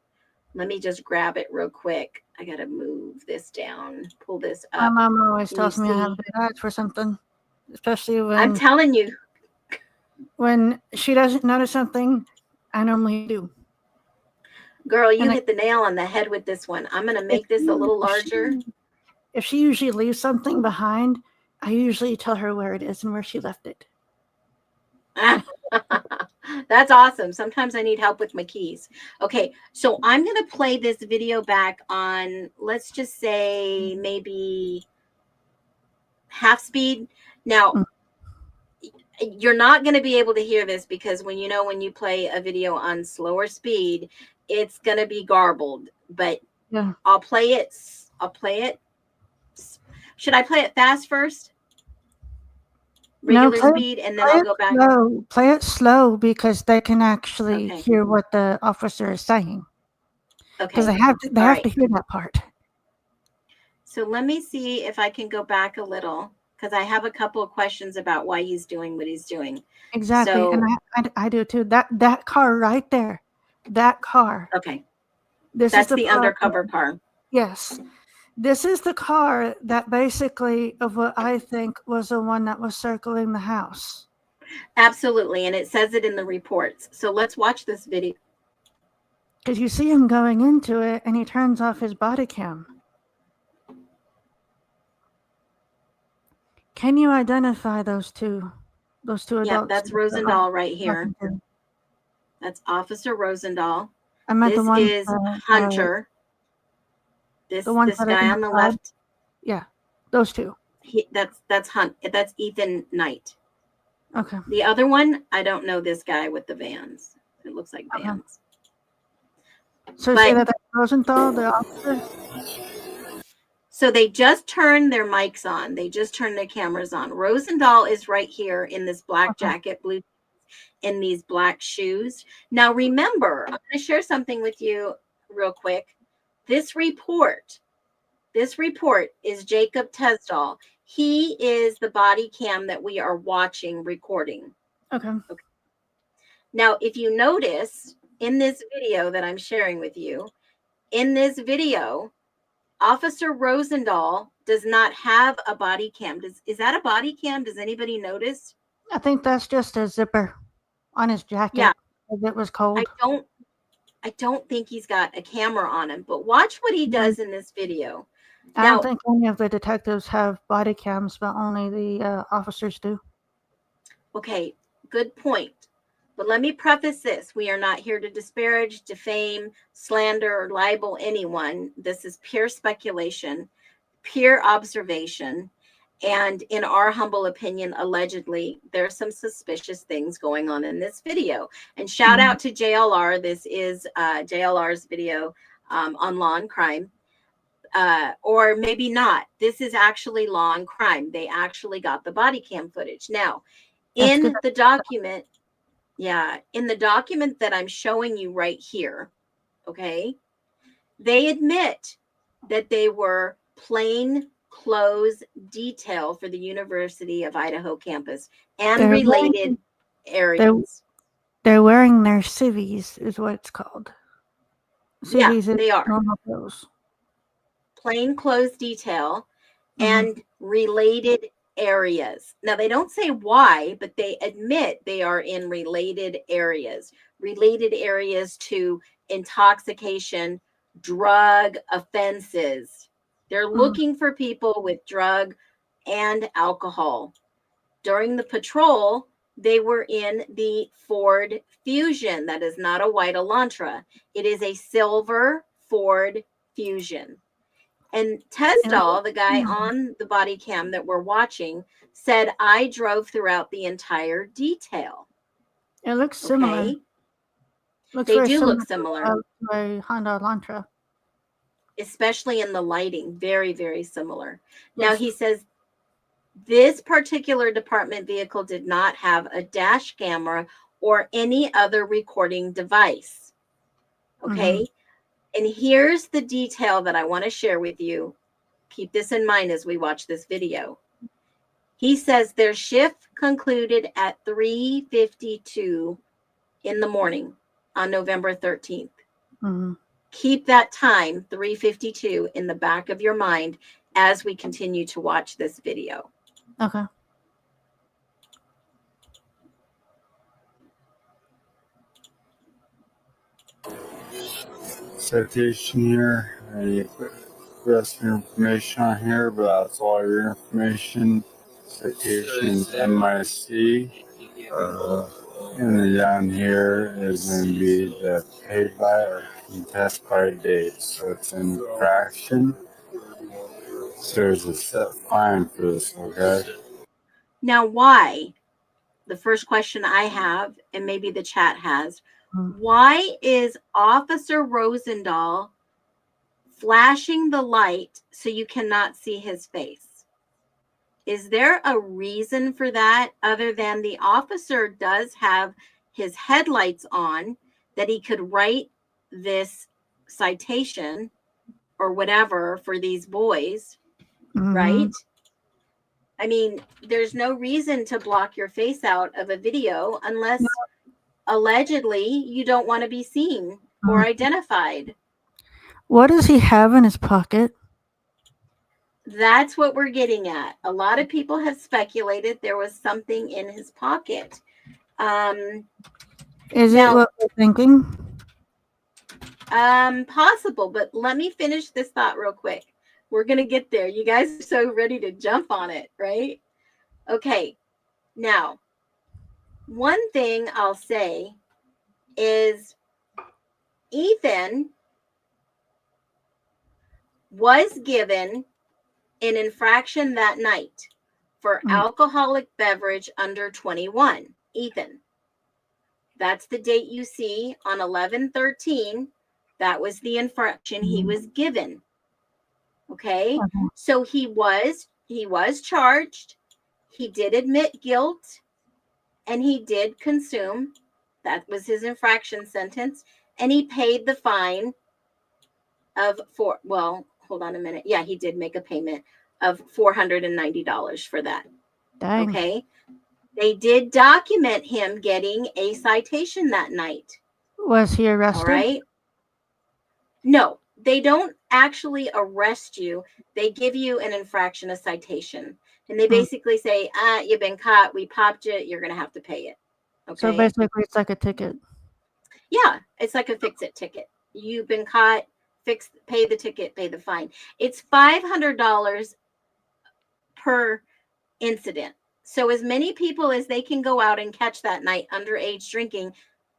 Let me just grab it real quick. I got to move this down, pull this up. My mom always tells me I have big eyes for something, especially when I'm telling you. When she doesn't notice something, I normally do. Girl, you hit the nail on the head with this one. I'm going to make this a little larger. If she usually leaves something behind, I usually tell her where it is and where she left it. That's awesome. Sometimes I need help with my keys. Okay, so I'm going to play this video back on, let's just say maybe half speed. Now, you're not going to be able to hear this because when you play a video on slower speed, it's going to be garbled. But yeah. I'll play it. Should I play it fast first? Regular speed, and then I'll go back. No, play it slow because they can actually hear what the officer is saying. Okay. Because they have to hear that part. So let me see if I can go back a little because I have a couple of questions about why he's doing what he's doing. Exactly, so, and I do too. That car right there, that car. Okay. That's the undercover car. Yes. This is the car that basically, of what I think, was the one that was circling the house. Absolutely. And it says it in the reports. So let's watch this video. Because you see him going into it and he turns off his body cam. Can you identify those two adults? Yeah, that's Rosendahl right here. That's Officer Rosendahl. I meant the This ones is that, Hunter. This ones that are guy on the inside. left. Yeah, those two. That's Ethan Knight. Okay. The other one, I don't know this guy with the vans. It looks like Okay. vans. So you But- say that that's Rosenthal, the officer? So they just turned their mics on. They just turned their cameras on. Rosendahl is right here in this black Okay. jacket, blue, in these black shoes. Now remember, I'm going to share something with you real quick. This report is Jacob Tesdall. He is the body cam that we are watching recording. Okay. Now, if you notice in this video that I'm sharing with you, in this video, Officer Rosendahl does not have a body cam. Is that a body cam? Does anybody notice? I think that's just a zipper on his jacket. Yeah. Because it was cold. I don't think he's got a camera on him, but watch what he does in this video. I Now- don't think any of the detectives have body cams, but only the officers do. Okay, good point. But let me preface this. We are not here to disparage, defame, slander, or libel anyone. This is pure speculation, pure observation. And in our humble opinion, allegedly, there's some suspicious things going on in this video. And shout out to JLR. This is JLR's video on law and crime. Or maybe not. This is actually law and crime. They actually got the body cam footage. Now, in the document, in the document that I'm showing you right here, okay, they admit that they were plain clothes detail for the University of Idaho campus and They're related areas. They're wearing their civvies, is what it's called. Yeah, Civvies they are. normal clothes. Plain clothes detail and related areas. Now, they don't say why, but they admit they are in related areas to intoxication, drug offenses. They're looking for people with drug and alcohol. During the patrol, they were in the Ford Fusion. That is not a white Elantra. It is a silver Ford Fusion. And Tesdall, the guy on the body cam that we're watching, said, I drove throughout the entire detail. It looks similar. Okay? Looks They very do look to similar, a Honda Elantra. especially in the lighting. Very, very similar. Yes. Now, he says this particular department vehicle did not have a dash camera or any other recording device. Okay? And here's the detail that I want to share with you. Keep this in mind as we watch this video. He says their shift concluded at 3:52 in the morning on November 13th. Keep that time, 3:52, in the back of your mind as we continue to watch this video. Okay. Citation here. You put the rest of your information on here, but that's all your information. Citations MIC. And then down here is going to be the paid by or contest by date. So it's in fraction. So there's a set fine for this, okay? Now, why? The first question I have, and maybe the chat has, why is Officer Rosendahl flashing the light so you cannot see his face? Is there a reason for that other than the officer does have his headlights on that he could write this citation or whatever for these boys, right? I mean, there's no reason to block your face out of a video unless allegedly you don't want to be seen or identified. What does he have in his pocket? That's what we're getting at. A lot of people have speculated there was something in his pocket. Is it what we're thinking? Possible, but let me finish this thought real quick. We're going to get there. You guys are so ready to jump on it, right? Okay. Now, one thing I'll say is Ethan was given an infraction that night for alcoholic beverage under 21. Ethan. That's the date you see on 11/13. That was the infraction he was given. Okay? So he was charged. He did admit guilt, and he did consume. That was his infraction sentence, and he paid the fine of hold on a minute. Yeah, he did make a payment of $490 for that. Dang. Okay. They did document him getting a citation that night. Was he arrested? All right. No, they don't actually arrest you. They give you an infraction, a citation. And they basically say, you've been caught. We popped you. You're going to have to pay it. Okay. So basically, it's like a ticket. Yeah, it's like a fix-it ticket. You've been caught. Pay the ticket. Pay the fine. It's $500 per incident. So as many people as they can go out and catch that night underage drinking,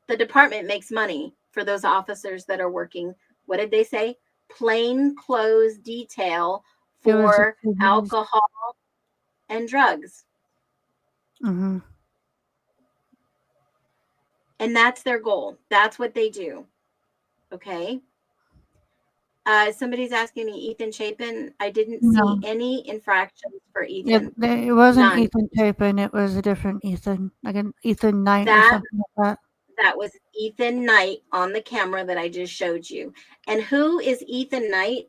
the department makes money for those officers that are working. What did they say? Plain clothes detail for alcohol and drugs. Mm-hmm. And that's their goal. That's what they do. Okay. Somebody's asking me, Ethan Chapin. I didn't see any infractions for Ethan. It wasn't None. Ethan Chapin. It was a different Ethan, like an Ethan Knight or something like that. That was Ethan Knight on the camera that I just showed you. And who is Ethan Knight?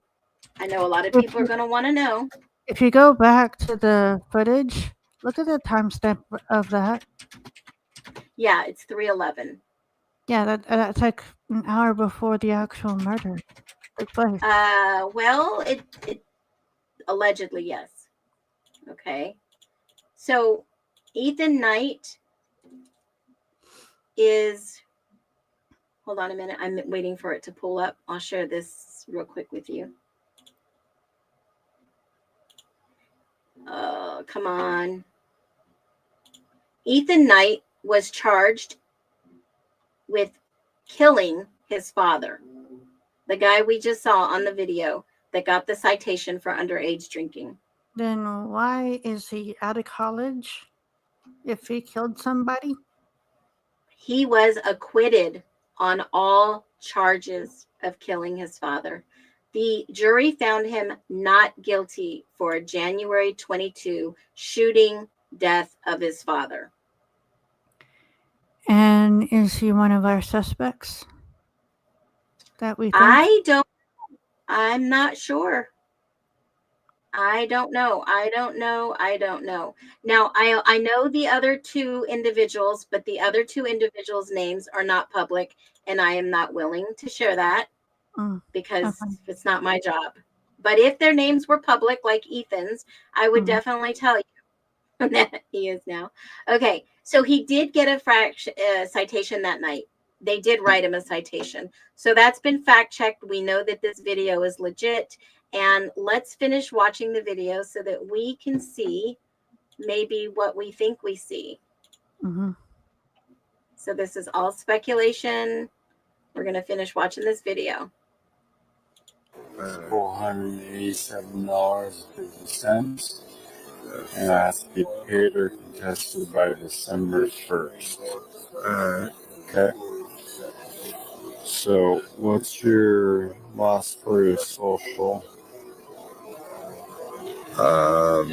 I know a lot of people are going to want to know. If you go back to the footage, look at the timestamp of that. Yeah, it's 3:11. Yeah, that's like an hour before the actual murder took place. Well, it allegedly, yes. Okay. So Ethan Knight is, hold on a minute. I'm waiting for it to pull up. I'll share this real quick with you. Oh, come on. Ethan Knight was charged with killing his father. The guy we just saw on the video that got the citation for underage drinking. Then why is he out of college if he killed somebody? He was acquitted on all charges of killing his father. The jury found him not guilty for a January 22 shooting death of his father. And is he one of our suspects that we think? I'm not sure. I don't know. Now, I know the other two individuals, but the other two individuals' names are not public, and I am not willing to share that because it's not my job. But if their names were public, like Ethan's, I would definitely tell you that he is now. Okay, so he did get a citation that night. They did write him a citation. So that's been fact-checked. We know that this video is legit. And let's finish watching the video so that we can see maybe what we think we see. Mm-hmm. So this is all speculation. We're going to finish watching this video. $487.50. And that's to be paid or contested by December 1st. Okay. So, what's your last for your social? How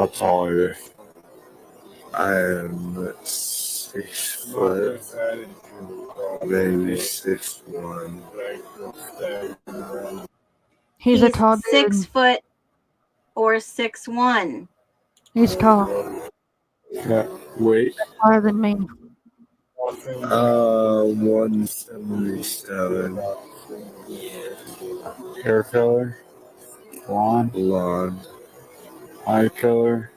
tall are you? I'm 6 foot, maybe 6'1". He's a tall dude. 6 foot or 6'1". He's tall. Yeah, weight? Taller than me. 177. Hair color? Blonde? Blonde. Eye color?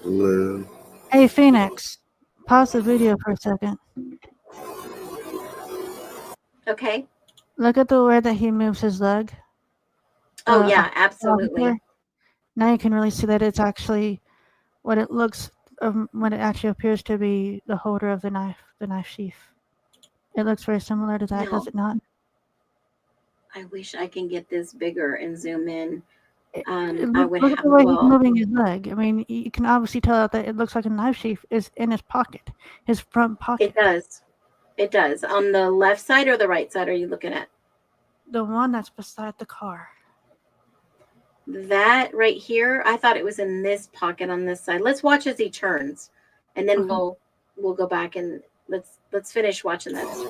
Blue. Hey, Phoenix. Pause the video for a second. Okay. Look at the way that he moves his leg. Oh, yeah, absolutely. Now you can really see that it's actually what it looks, what it actually appears to be the holder of the knife sheath. It looks very similar to that, No. does it not? I wish I can get this bigger and zoom in. I Look would at have, the way he's well, moving his leg. I mean, you can obviously tell that it looks like a knife sheath is in his pocket, his front pocket. it does. It does. On the left side or the right side are you looking at? The one that's beside the car. That right here, I thought it was in this pocket on this side. Let's watch as he turns, and then we'll go back and let's finish watching this.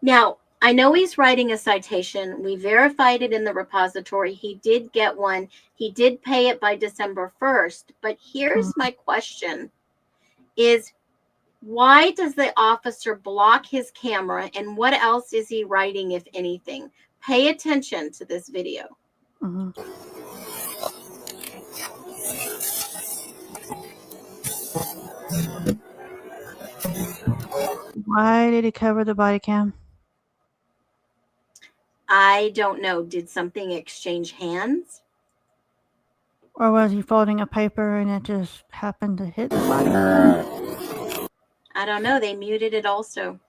Now, I know he's writing a citation. We verified it in the repository. He did get one. He did pay it by December 1st. But here's my question is, why does the officer block his camera, and what else is he writing, if anything? Pay attention to this video. Mm-hmm. Why did he cover the body cam? I don't know. Did something exchange hands? Or was he folding a paper and it just happened to hit the body cam? I don't know. They muted it also.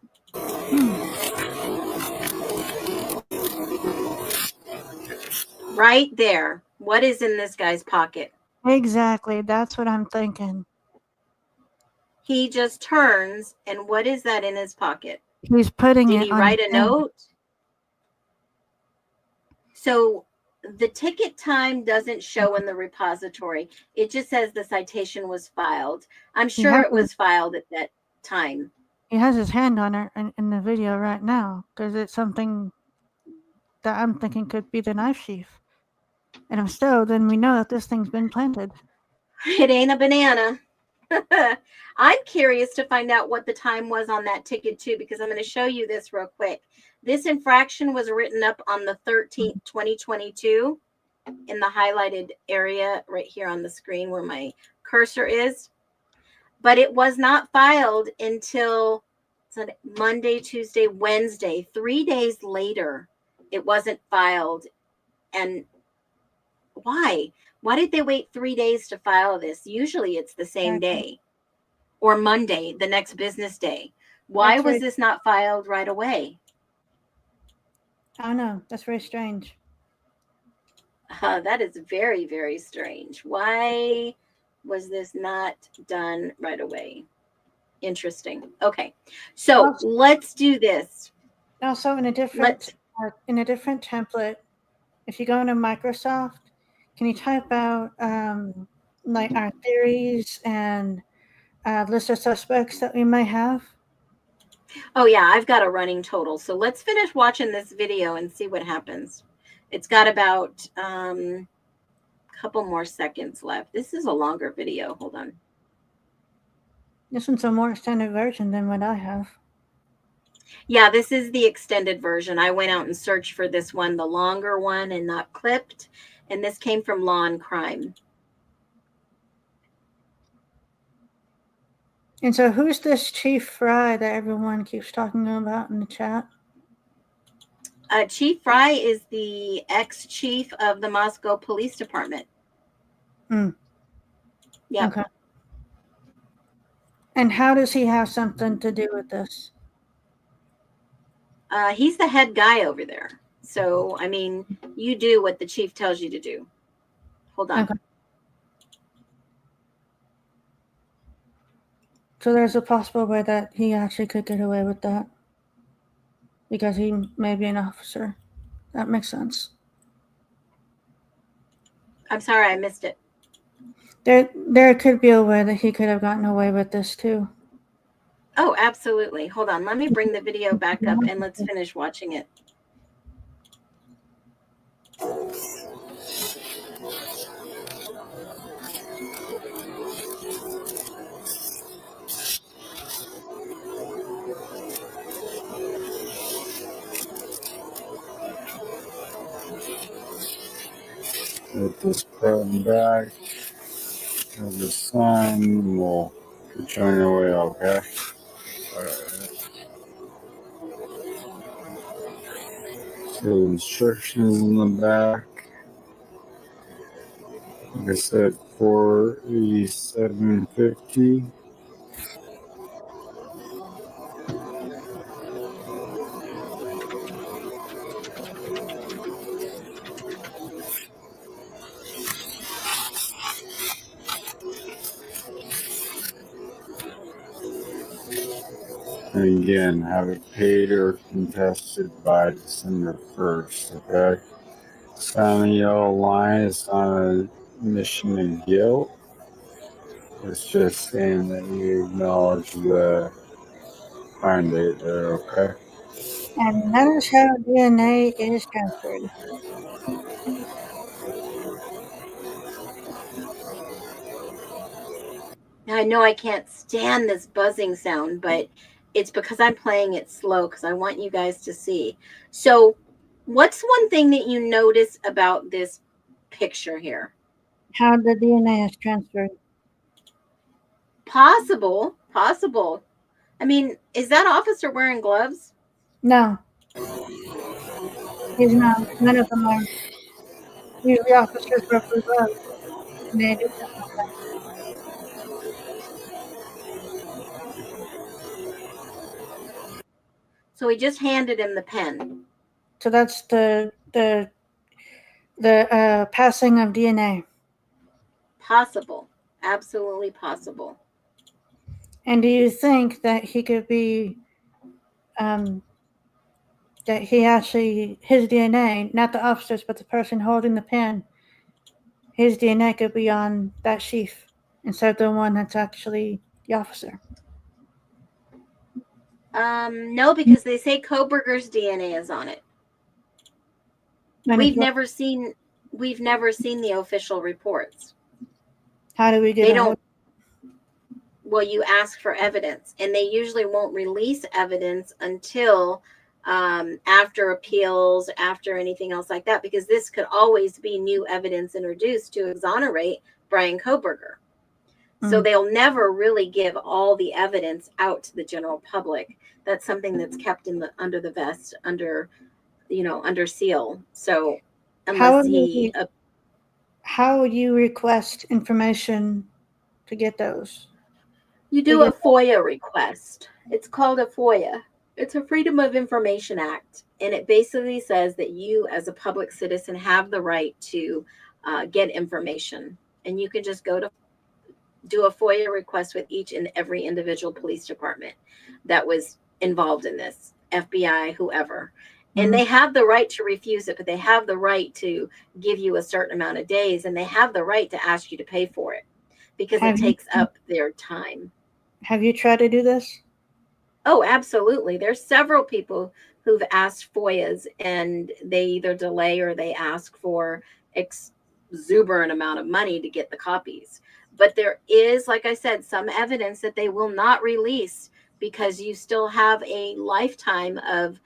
Right there. What is in this guy's pocket? Exactly. That's what I'm thinking. He just turns, and what is that in his pocket? He's putting Did it he on write his a hand. note? So the ticket time doesn't show in the repository. It just says the citation was filed. I'm sure it was filed at that time. He has his hand on it in the video right now because it's something that I'm thinking could be the knife sheath. And if so, then we know that this thing's been planted. It ain't a banana. I'm curious to find out what the time was on that ticket too, because I'm going to show you this real quick. This infraction was written up on the 13th, 2022 in the highlighted area right here on the screen where my cursor is. But it was not filed until Monday, Tuesday, Wednesday, 3 days later. It wasn't filed. And why? Why did they wait 3 days to file this? Usually it's the same day or Monday, the next business day. Why was this not filed right away? I don't know. That's very strange. That is very, very strange. Why was this not done right away? Interesting. Okay. So let's do this. Also, in a different template, if you go into Microsoft, can you type out like our theories and list of suspects that we may have? Oh yeah, I've got a running total. So let's finish watching this video and see what happens. It's got about a couple more seconds left. This is a longer video. Hold on. This one's a more extended version than what I have. Yeah, this is the extended version. I went out and searched for this one, the longer one and not clipped. And this came from Law and Crime. And so who's this Chief Fry that everyone keeps talking about in the chat? Chief Fry is the ex-chief of the Moscow Police Department. Yeah. Okay. And how does he have something to do with this? He's the head guy over there. So, I mean, you do what the chief tells you to do. Hold on. Okay. So there's a possible way that he actually could get away with that because he may be an officer. That makes sense. I'm sorry, I missed it. There could be a way that he could have gotten away with this too. Oh, absolutely. Hold on. Let me bring the video back up and let's finish watching it. With this button back, and the sun will get you on your way, okay? So instructions in the back. Like I said, 487.50. And again, have it paid or contested by December 1st, okay? Sign the yellow line is not a admission of guilt. It's just saying that you acknowledge the crime date there, okay? And that is how DNA is transferred. Now, I know I can't stand this buzzing sound, but it's because I'm playing it slow because I want you guys to see. So, what's one thing that you notice about this picture here? How the DNA is transferred. Possible. I mean, is that officer wearing gloves? No, he's not. None of them are. Usually officers wear blue gloves. And they do something like that. So he just handed him the pen. So that's the passing of DNA. Possible. Absolutely possible. And do you think that he could be, that he actually, his DNA, not the officers, but the person holding the pen, his DNA could be on that sheaf instead of the one that's actually the officer? No, because they say Koberger's DNA is on it. And We've never seen the official reports. How do we get They a hold? don't. Well, you ask for evidence, and they usually won't release evidence until after appeals, after anything else like that, because this could always be new evidence introduced to exonerate Brian Koberger. So they'll never really give all the evidence out to the general public. That's something that's kept in the under the vest, under seal. So unless how would you request information to get those? you do a FOIA request. It's called a FOIA. It's a Freedom of Information Act, and it basically says that you, as a public citizen, have the right to get information, and you can just go to do a FOIA request with each and every individual police department that was involved in this, FBI, whoever. And they have the right to refuse it, but they have the right to give you a certain amount of days, and they have the right to ask you to pay for it because it takes up their time. Have you tried to do this? Oh, absolutely. There's several people who've asked FOIAs, and they either delay or they ask for exuberant amount of money to get the copies. But there is, like I said, some evidence that they will not release because you still have a lifetime of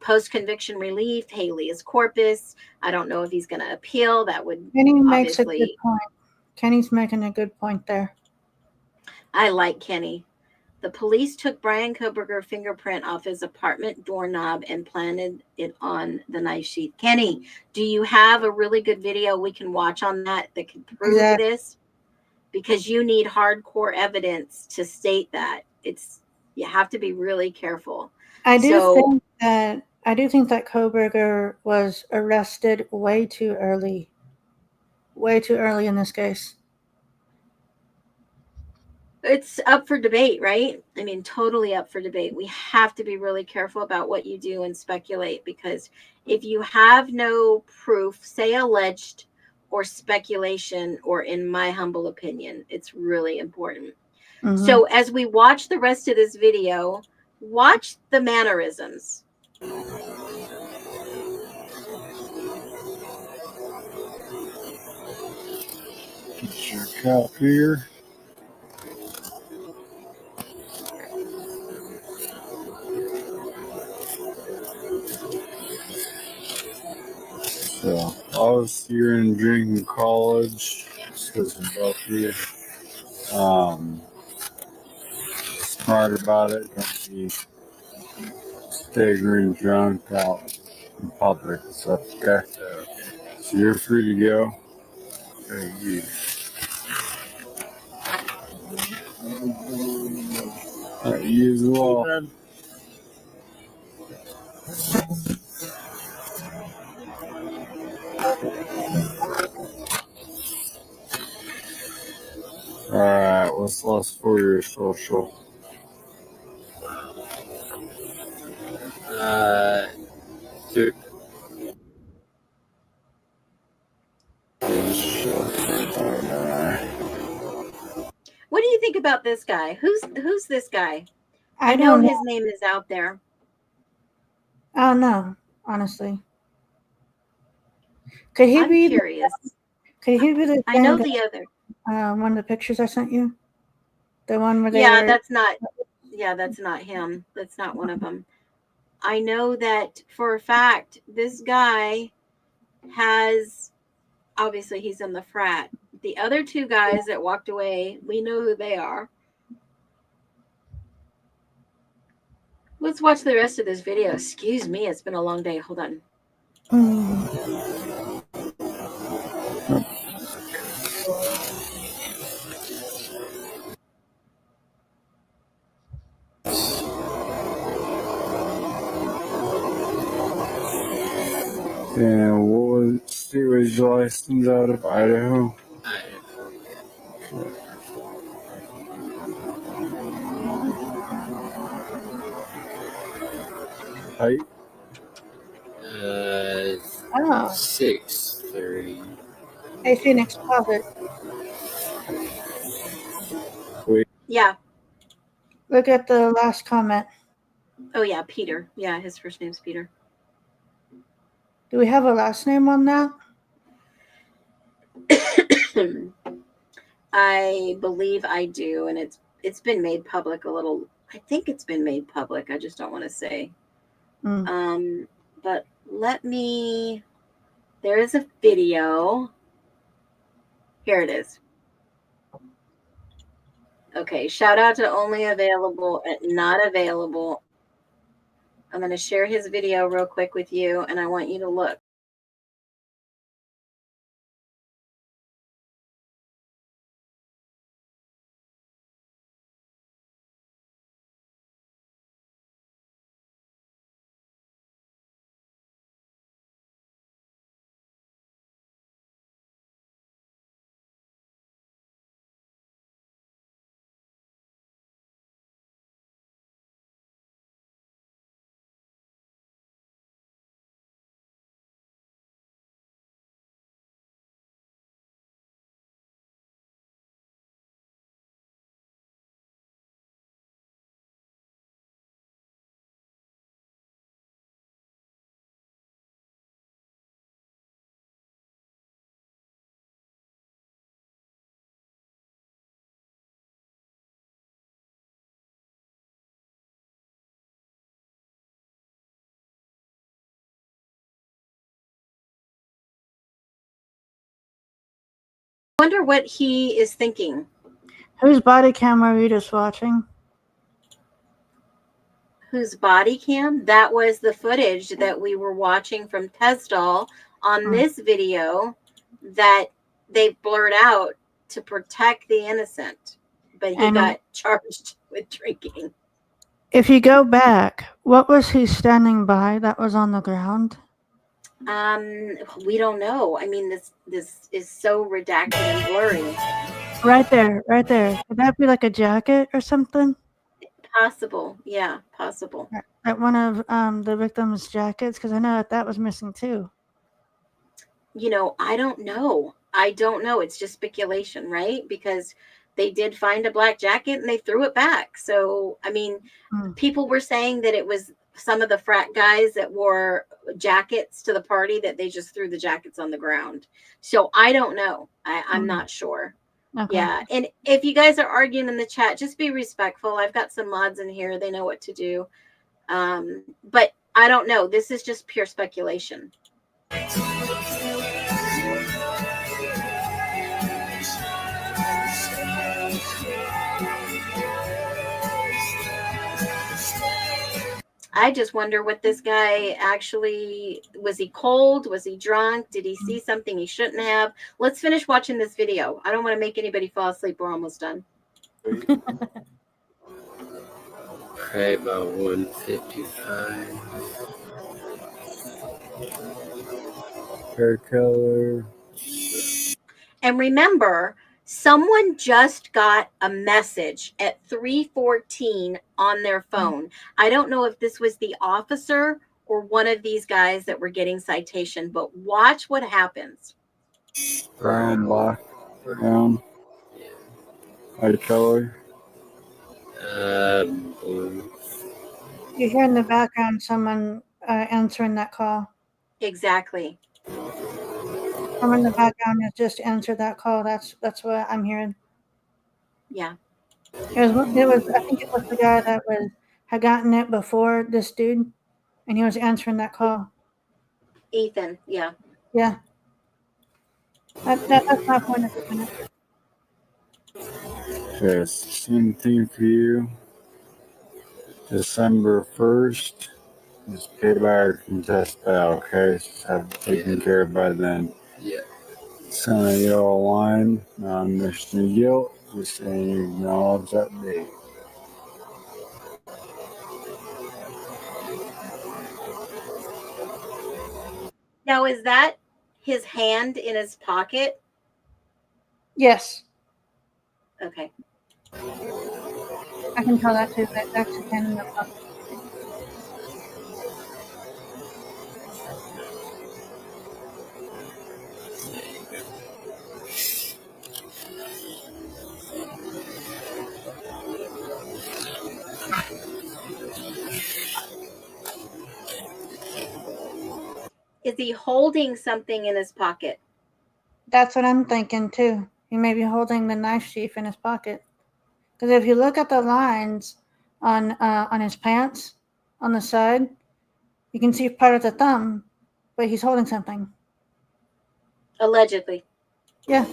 post-conviction relief, habeas corpus. I don't know if he's going to appeal. That would Kenny makes a obviously. good point. Kenny's making a good point there. I like Kenny. The police took Brian Koberger fingerprint off his apartment doorknob and planted it on the knife sheath. Kenny, do you have a really good video we can watch on that can prove this? Because you need hardcore evidence to state that. You have to be really careful. I do think that Koberger was arrested way too early in this case. It's up for debate, right? I mean, totally up for debate. We have to be really careful about what you do and speculate, because if you have no proof, say alleged or speculation, or in my humble opinion, it's really important. So as we watch the rest of this video, watch the mannerisms. Check out here. So, obviously you're in drinking college, because of both of you. smart about it. Don't be staggering drunk out in public and stuff, okay? So you're free to go. Thank you. Alright, you as well. Alright, what's last for your social? Two. What do you think about this guy? Who's this guy? I know don't know. his name is out there. I don't know, honestly. Could he I'm be? curious. Could he be the? I know same the other. guy, one of the pictures I sent you. The one where they Yeah, were. that's not. Yeah, that's not him. That's not one of them. I know that for a fact. This guy has. Obviously, he's in the frat. The other two guys that walked away, we know who they are. Let's watch the rest of this video. Excuse me, it's been a long day. Hold on. And what state was your license out of? Idaho? Height? Oh, 6'3". hey Phoenix, pause it. Wait. Yeah. Look at the last comment. Oh, yeah, Peter. Yeah, his first name's Peter. Do we have a last name on that? I believe I do, and it's been made public a little. I think it's been made public. I just don't want to say. But let me. There is a video. Here it is. Okay, shout out to only available at not available. I'm going to share his video real quick with you, and I want you to look. I wonder what he is thinking. Whose body cam are you just watching? Whose body cam? That was the footage that we were watching from Tesdall on this video that they blurred out to protect the innocent. But he got charged with drinking. If you go back, what was he standing by that was on the ground? We don't know. I mean, this is so redacted and blurry. Right there. Could that be like a jacket or something? Possible. Yeah, possible. At one of the victim's jackets? Because I know that was missing too. You know, I don't know. It's just speculation, right? Because they did find a black jacket and they threw it back. So, I mean, people were saying that it was some of the frat guys that wore jackets to the party that they just threw the jackets on the ground. So I don't know. I'm not sure. Okay. Yeah. And if you guys are arguing in the chat, just be respectful. I've got some mods in here. They know what to do. But I don't know. This is just pure speculation. I just wonder what this guy actually, was he cold? Was he drunk? Did he see something he shouldn't have? Let's finish watching this video. I don't want to make anybody fall asleep. We're almost done. Probably about 155. Hair color. And remember, someone just got a message at 3:14 on their phone. I don't know if this was the officer or one of these guys that were getting citation, but watch what happens. Brown, black, brown. Hair color. Blue. You hear in the background someone answering that call. Exactly. Someone in the background has just answered that call. That's what I'm hearing. Yeah. It was I think it was the guy that had gotten it before this dude, and he was answering that call. Ethan. Yeah. Yeah. That's my point of view. Yes, same thing for you. December 1st is paid by our contest bail, okay? So have it taken care of by then. Yeah. Sign a yellow line, non-mission of guilt, just saying you acknowledge that date. Now, is that his hand in his pocket? Yes, Okay. I can tell that too. That's actually kind of the Is he holding something in his pocket? That's what I'm thinking too. He may be holding the knife sheath in his pocket. Because if you look at the lines on his pants on the side, you can see part of the thumb, but he's holding something. Allegedly. Yeah.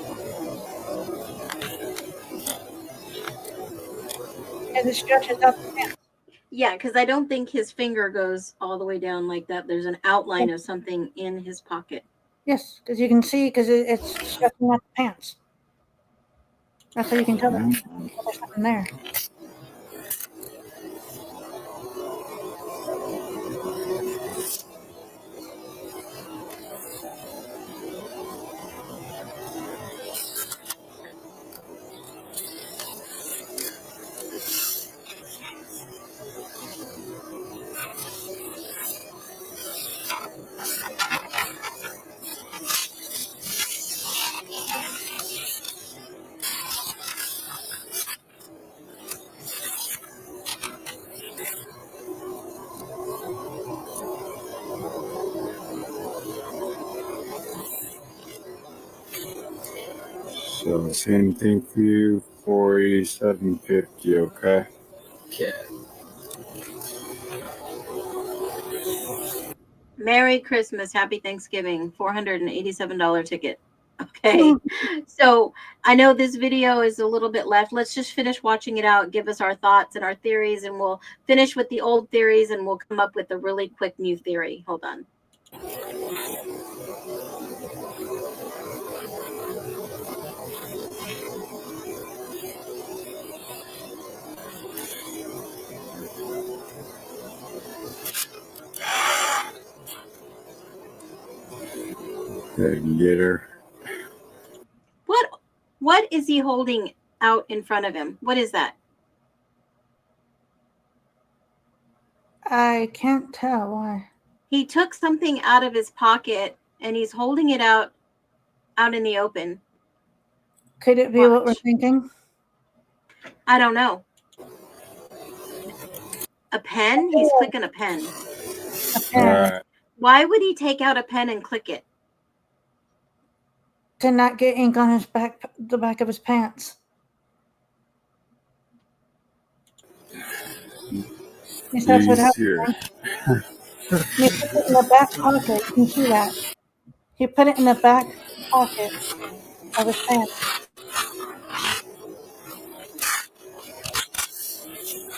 As it stretches up the pants. Yeah, because I don't think his finger goes all the way down like that. There's an outline of something in his pocket. Yes, because you can see, because it's stretching up the pants. That's how you can tell that there's something there. So same thing for you, 4750, okay? Okay. Merry Christmas. Happy Thanksgiving. $487 ticket. Okay. So I know this video is a little bit left. Let's just finish watching it out, give us our thoughts and our theories, and we'll finish with the old theories and we'll come up with a really quick new theory. Hold on. Get her. What is he holding out in front of him? What is that? I can't tell why. He took something out of his pocket and he's holding it out in the open. Could it be what we're Watch. thinking? I don't know. A pen? He's clicking a pen. A pen. Alright. Why would he take out a pen and click it? To not get ink on his the back of his pants. Yes, that's what Easier. happened. He put it in the back pocket. You can see that. He put it in the back pocket of his pants.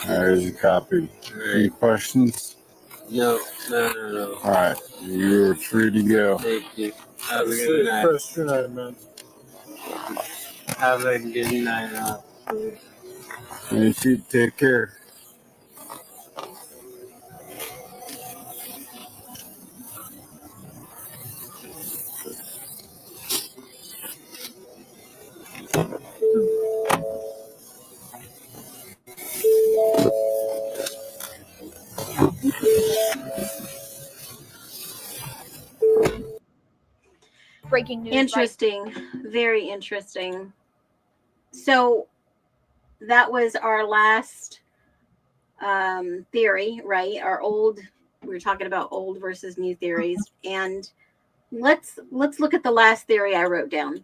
There's a copy. Any questions? No, no. All right, you're free to go. Thank you. Have a good night. Rest your night, man. Have a good night. You too. Take care. Breaking news. Interesting. Very interesting. So that was our last theory, right? We were talking about old versus new theories. And let's look at the last theory I wrote down.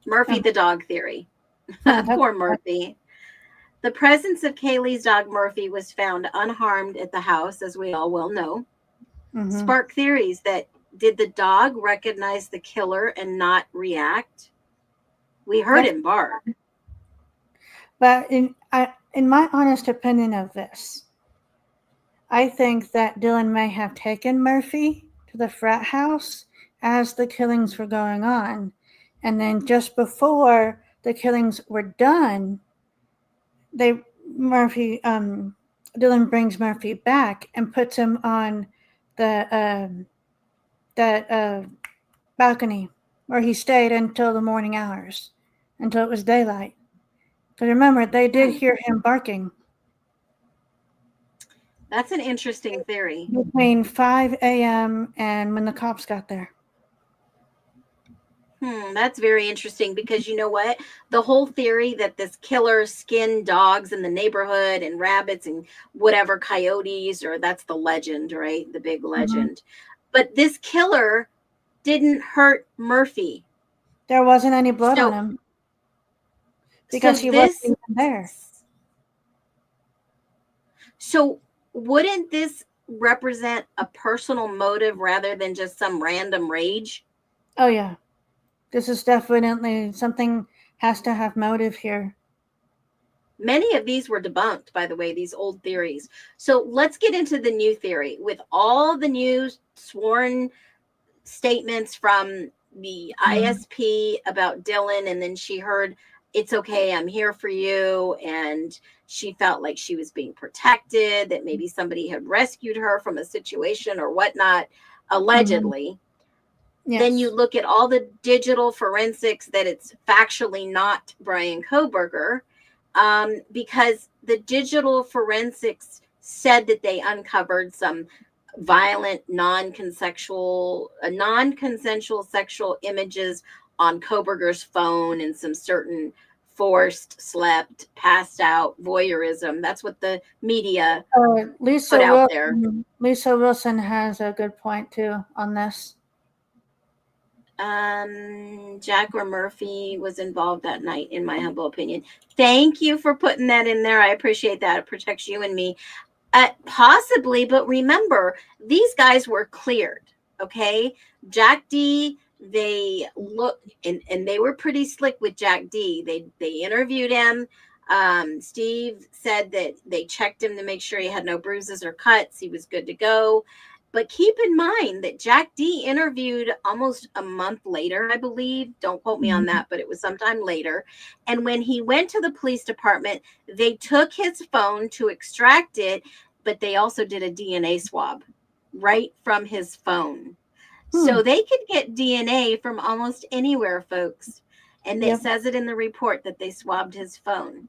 Murphy the dog theory. Poor Murphy. The presence of Kaylee's dog Murphy was found unharmed at the house, as we all well know. Mhm. Spark theories that did the dog recognize the killer and not react? We heard him bark. But in my honest opinion of this, I think that Dylan may have taken Murphy to the frat house as the killings were going on. And then just before the killings were done, Dylan brings Murphy back and puts him on the balcony where he stayed until the morning hours, until it was daylight. Because remember, they did hear him barking. That's an interesting theory. Between 5 a.m. and when the cops got there. That's very interesting because you know what? The whole theory that this killer skinned dogs in the neighborhood and rabbits and whatever, coyotes, or that's the legend, right? The big legend. But this killer didn't hurt Murphy. There wasn't any blood on him. Because he wasn't even there. So wouldn't this represent a personal motive rather than just some random rage? Oh, yeah. This is definitely something has to have motive here. Many of these were debunked, by the way, these old theories. So let's get into the new theory with all the new sworn statements from the ISP about Dylan. And then she heard, it's okay, I'm here for you. And she felt like she was being protected, that maybe somebody had rescued her from a situation or whatnot, allegedly. Yes. Then you look at all the digital forensics that it's factually not Brian Kohberger, because the digital forensics said that they uncovered some violent, non-consensual sexual images on Kohberger's phone and some certain forced, slept, passed out voyeurism. That's what the media put out there. Lisa Wilson has a good point too on this. Jack or Murphy was involved that night, in my humble opinion. Thank you for putting that in there. I appreciate that. It protects you and me. Possibly, but remember, these guys were cleared. Okay, Jack D. They looked and they were pretty slick with Jack D. They interviewed him. Steve said that they checked him to make sure he had no bruises or cuts. He was good to go. But keep in mind that Jack D interviewed almost a month later, I believe. Don't quote me on that, but it was sometime later. And when he went to the police department, they took his phone to extract it, but they also did a DNA swab right from his phone. So they could get DNA from almost anywhere, folks. And it says it in the report that they swabbed his phone.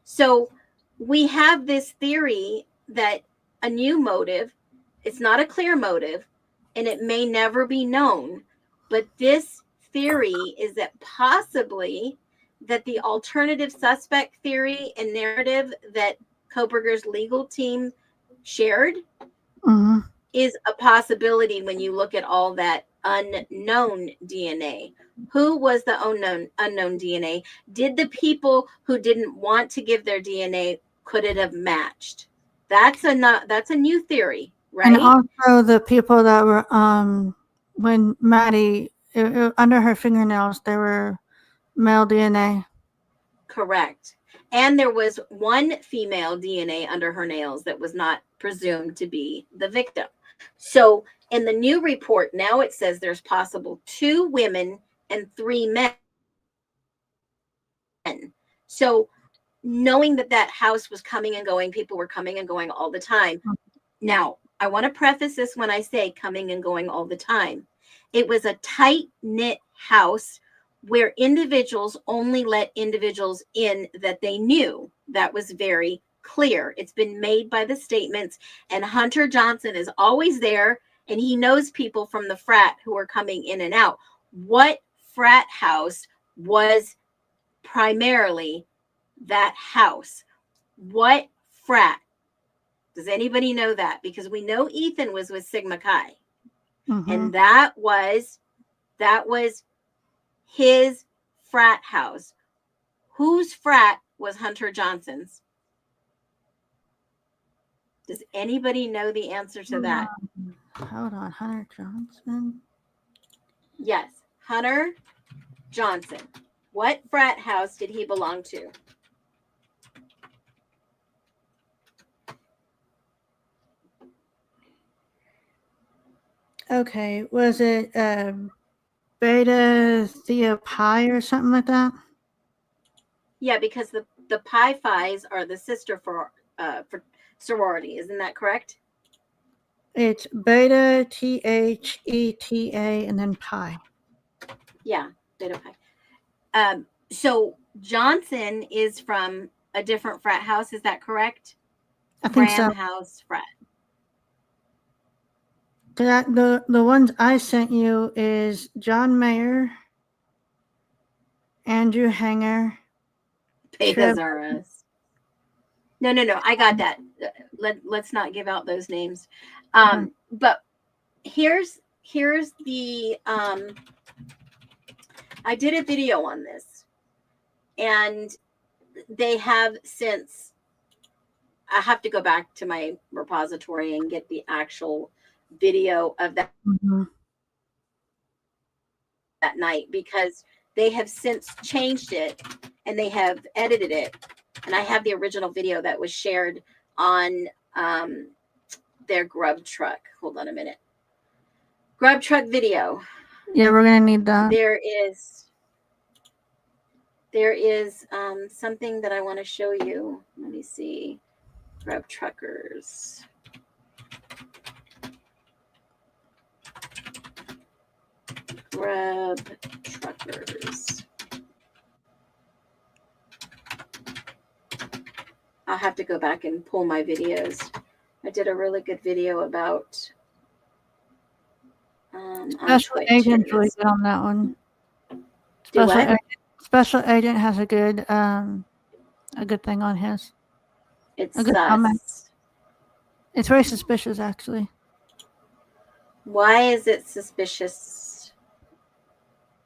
So we have this theory that a new motive, it's not a clear motive, and it may never be known. But this theory is that possibly that the alternative suspect theory and narrative that Kohberger's legal team shared is a possibility when you look at all that unknown DNA. Who was the unknown DNA? Did the people who didn't want to give their DNA, could it have matched? That's a new theory. Right? And also the people that were, when Maddie, under her fingernails, there were male DNA. Correct. And there was one female DNA under her nails that was not presumed to be the victim. So in the new report, now it says there's possible 2 women and 3 men. So knowing that that house was coming and going, people were coming and going all the time. Now, I want to preface this when I say coming and going all the time. It was a tight-knit house where individuals only let individuals in that they knew. That was very clear. It's been made by the statements, and Hunter Johnson is always there, and he knows people from the frat who are coming in and out. What frat house was primarily that house? What frat? Does anybody know that? Because we know Ethan was with Sigma Chi, and that was his frat house. Whose frat was Hunter Johnson's? Does anybody know the answer to that? Hold on, Hunter Johnson. Yes, Hunter Johnson. What frat house did he belong to? Okay, was it Beta Thea Pi or something like that? Yeah, because the Pi Phis are the sister for sorority. Isn't that correct? It's Beta THETA and then Pi. Yeah, Beta Pi. So Johnson is from a different frat house. Is that correct? I think Graham so. House frat. The ones I sent you is John Mayer, Andrew Hanger. Betas are us. No. I got that. Let's not give out those names. But here's the I did a video on this, and they have since. I have to go back to my repository and get the actual video of that that night, because they have since changed it and they have edited it. And I have the original video that was shared on their Grub truck. Hold on a minute. Grub truck video. Yeah, we're gonna need that. There is something that I want to show you. Let me see. Grub truckers. Grub truckers. I'll have to go back and pull my videos. I did a really good video about Special Agent's really good on that one. Special Agent has a good thing on his. It's a good comment. It's very suspicious, actually. Why is it suspicious?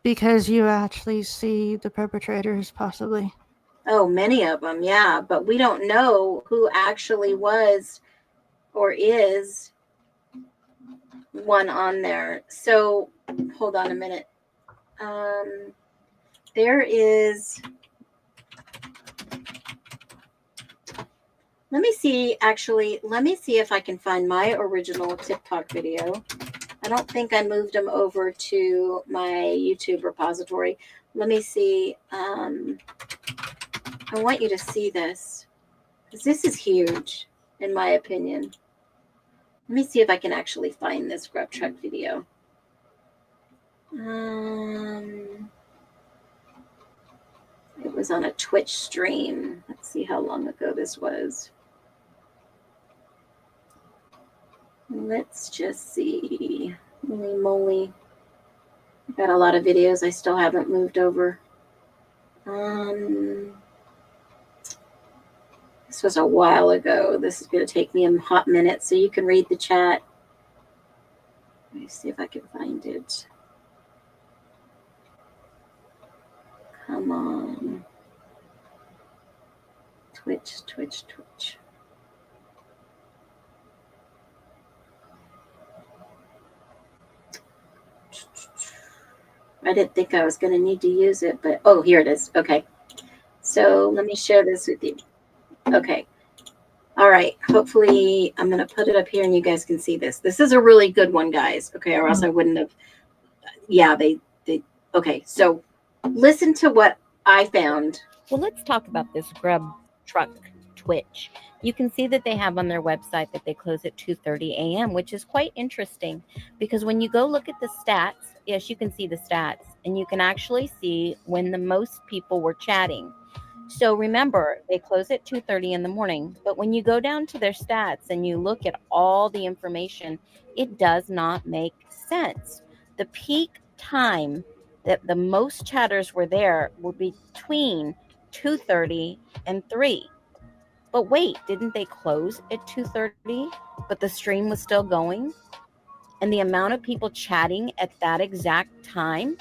Because you actually see the perpetrators, possibly. Oh, many of them, yeah. But we don't know who actually was or is one on there. So, hold on a minute. There is... Let me see if I can find my original TikTok video. I don't think I moved them over to my YouTube repository. Let me see. I want you to see this, because this is huge, in my opinion. Let me see if I can actually find this Grub truck video. It was on a Twitch stream. Let's see how long ago this was. Let's just see. Holy moly. I've got a lot of videos I still haven't moved over. This was a while ago. This is going to take me a hot minute, so you can read the chat. Let me see if I can find it. Come on. Twitch. I didn't think I was going to need to use it, but here it is. Okay. So let me share this with you. Okay. All right. Hopefully, I'm going to put it up here and you guys can see this. This is a really good one, guys. Okay. Or else I wouldn't have. Yeah, they, okay. So listen to what I found. Well, let's talk about this Grub truck twitch. You can see that they have on their website that they close at 2:30 a.m., which is quite interesting because when you go look at the stats, yes, you can see the stats and you can actually see when the most people were chatting. So remember, they close at 2:30 in the morning, but when you go down to their stats and you look at all the information, it does not make sense. The peak time that the most chatters were there were between 2:30 and 3. But wait, didn't they close at 2:30? But the stream was still going? And the amount of people chatting at that exact time,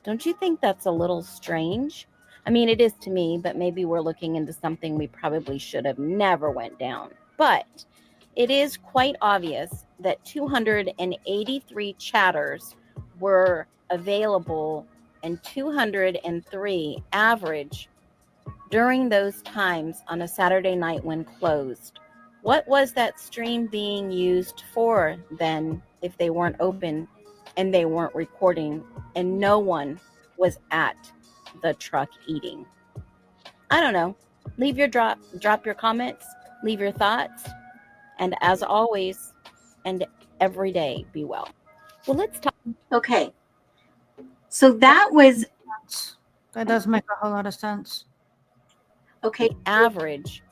don't you think that's a little strange? I mean, it is to me, but maybe we're looking into something we probably should have never went down. But it is quite obvious that 283 chatters were available and 203 average during those times on a Saturday night when closed. What was that stream being used for then if they weren't open and they weren't recording and no one was at the truck eating? I don't know. Leave your drop your comments, leave your thoughts, and as always and every day, be well. Well, let's talk. Okay. So that was That does make a whole lot of sense. okay. Average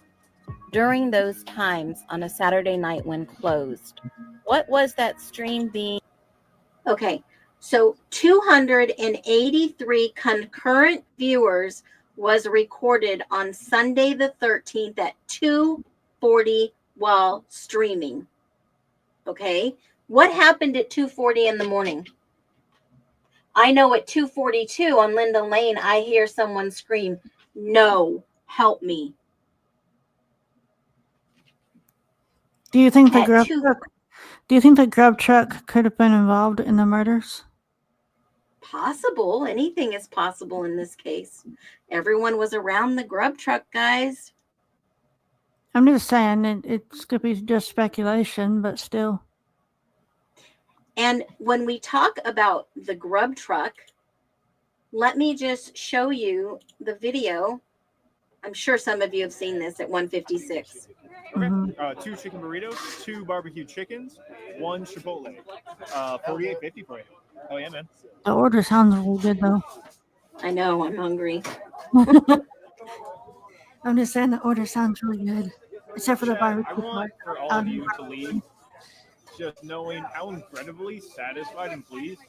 during those times on a Saturday night when closed. What was that stream being? Okay. So 283 concurrent viewers was recorded on Sunday the 13th at 2:40 while streaming. Okay. What happened at 2:40 in the morning? I know at 2:42 on Linda Lane, I hear someone scream, "No, help me." Do you think the At grub two- truck? Do you think the grub truck could have been involved in the murders? Possible. Anything is possible in this case. Everyone was around the grub truck, guys. I'm just saying it's could be just speculation, but still. And when we talk about the grub truck, let me just show you the video. I'm sure some of you have seen this at 156. Okay. Mhm. 2 chicken burritos, 2 barbecue chickens, 1 Chipotle. 48.50 for you. Oh yeah, man. The order sounds really good, though. I know, I'm hungry. I'm just saying the order sounds really good, except for the Chad, I barbecue want part. for all of you to leave just knowing how incredibly satisfied and pleased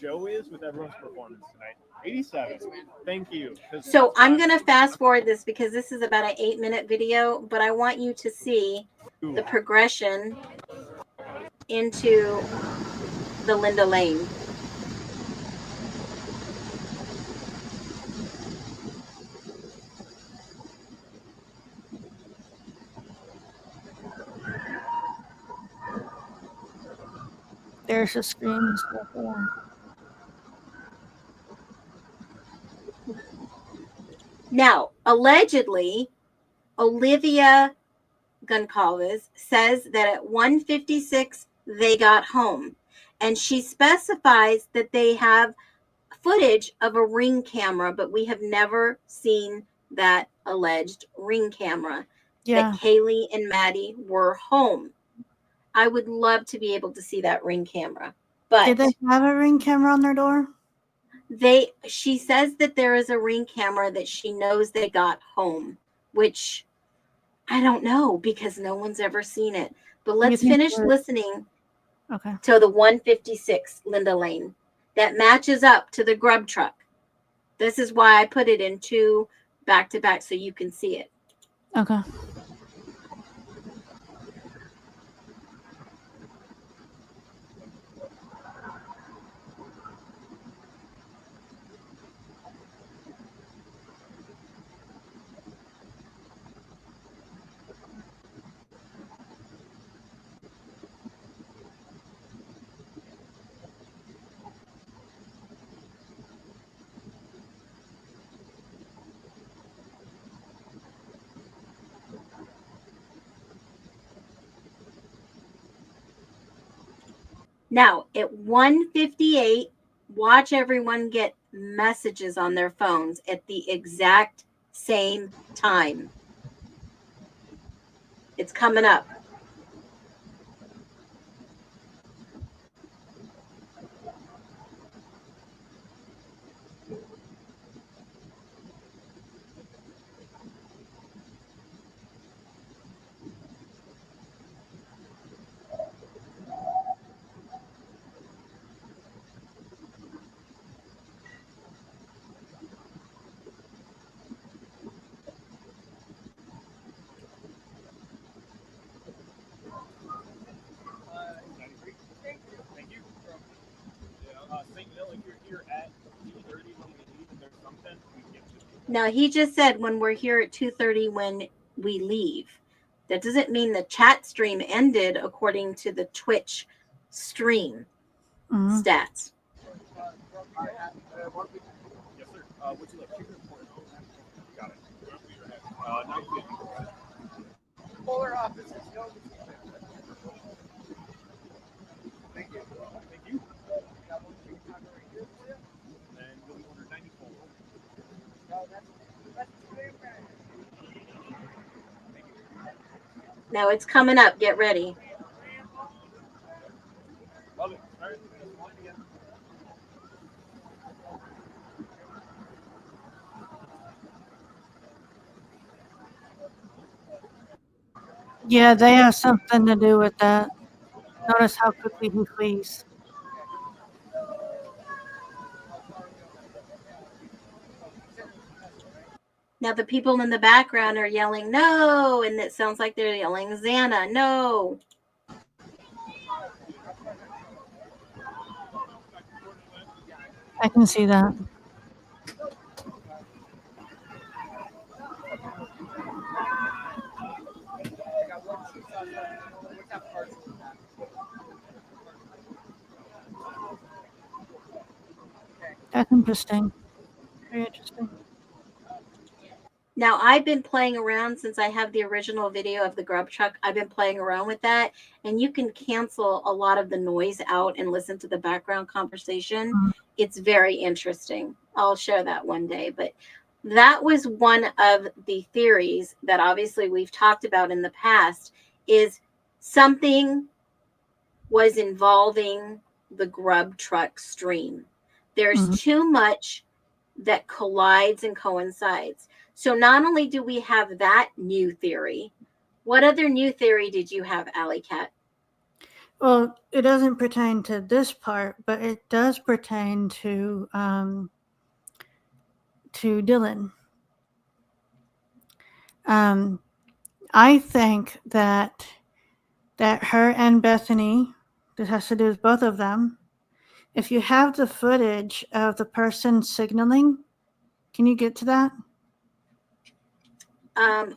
Joe is with everyone's performance tonight. 87. Thank you. So I'm going to fast forward this because this is about an 8-minute video, but I want you to see the progression into the Linda Lane. There's a screen and stuff. Yeah. Now, allegedly, Olivia Goncalves says that at 1:56 they got home, and she specifies that they have footage of a ring camera, but we have never seen that alleged ring camera. Yeah. That Kaylee and Maddie were home. I would love to be able to see that ring camera, but Did they have a ring camera on their door? she says that there is a ring camera that she knows they got home, which I don't know because no one's ever seen it. But let's finish listening Okay. to the 156 Linda Lane that matches up to the grub truck. This is why I put it in 2 back to back so you can see it. Okay. Now, at 1:58, watch everyone get messages on their phones at the exact same time. It's coming up. Thank you. St. Mill, if you're here at 2:30 when we leave and there's something, we can get to it. Now, he just said when we're here at 2:30 when we leave. That doesn't mean the chat stream ended according to the Twitch stream Mhm. stats. Yes, sir. Would you like chicken or pork? Got it. 950. Polar opposites. No. Thank you. Thank you. Got one chicken taco right here for you. And you'll be ordered 94. No, that's Now it's coming up. Get ready. love it. All right. One again. Yeah, they have something to do with that. Notice how quickly he flees. Now the people in the background are yelling no, and it sounds like they're yelling Xana, no. I can see that. That's interesting. Very interesting. Now I've been playing around since I have the original video of the Grub truck. I've been playing around with that, and you can cancel a lot of the noise out and listen to the background conversation. Mhm. It's very interesting. I'll share that one day, but that was one of the theories that obviously we've talked about in the past is something was involving the Grub truck stream. There's Mhm. too much that collides and coincides. So not only do we have that new theory, what other new theory did you have, Alley Cat? Well, it doesn't pertain to this part, but it does pertain to Dylan. I think that her and Bethany, this has to do with both of them. If you have the footage of the person signaling, can you get to that?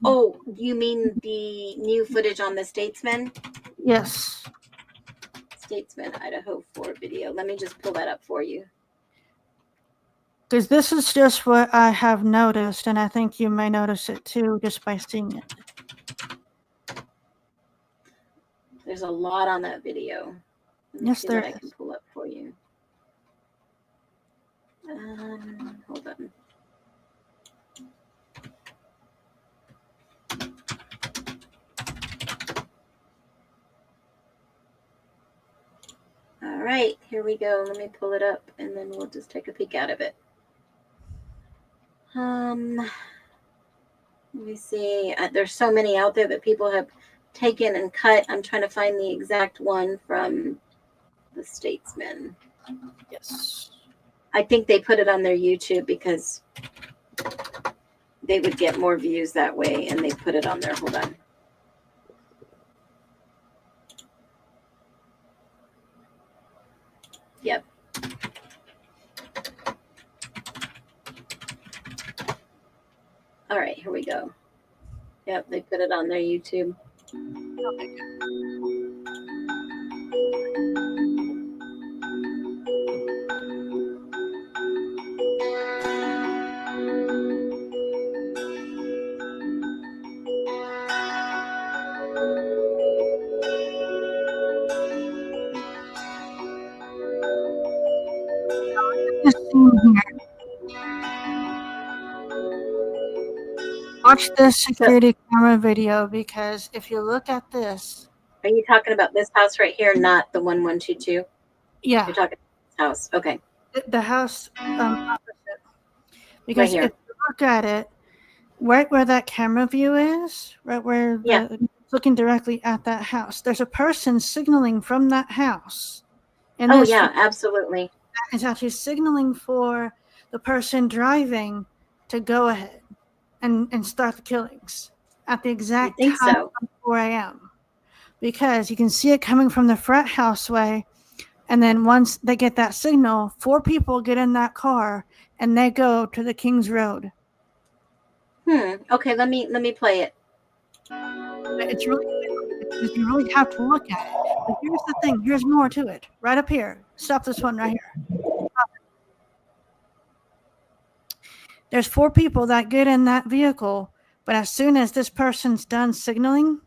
Oh, you mean the new footage on the Statesman? Yes. Statesman Idaho 4 video. Let me just pull that up for you. Because this is just what I have noticed, and I think you may notice it too just by seeing it. There's a lot on that video. Let me Yes, see there what I is. can pull up for you. Hold on. All right, here we go. Let me pull it up and then we'll just take a peek out of it. Let me see. There's so many out there that people have taken and cut. I'm trying to find the exact one from the Statesman. Yes. I think they put it on their YouTube because they would get more views that way, and they put it on there. Hold on. Yep. All right, here we go. Yep, they put it on their YouTube. Watch this security camera video, because if you look at this, Are you talking about this house right here, not the 1122? yeah, You're talking about this house. Okay. the house opposite. Because here. if you look at it, right where that camera view is, right where Yeah. looking directly at that house, there's a person signaling from that house. And Oh, this yeah, absolutely. is actually signaling for the person driving to go ahead and start the killings at the exact think time so. of 4 a.m. Because you can see it coming from the frat house way. And then once they get that signal, 4 people get in that car and they go to the King's Road. Okay, let me play it. It's really because you really have to look at it. But here's the thing. Here's more to it. Right up here. Stop this one right here. There's 4 people that get in that vehicle, but as soon as this person's done signaling,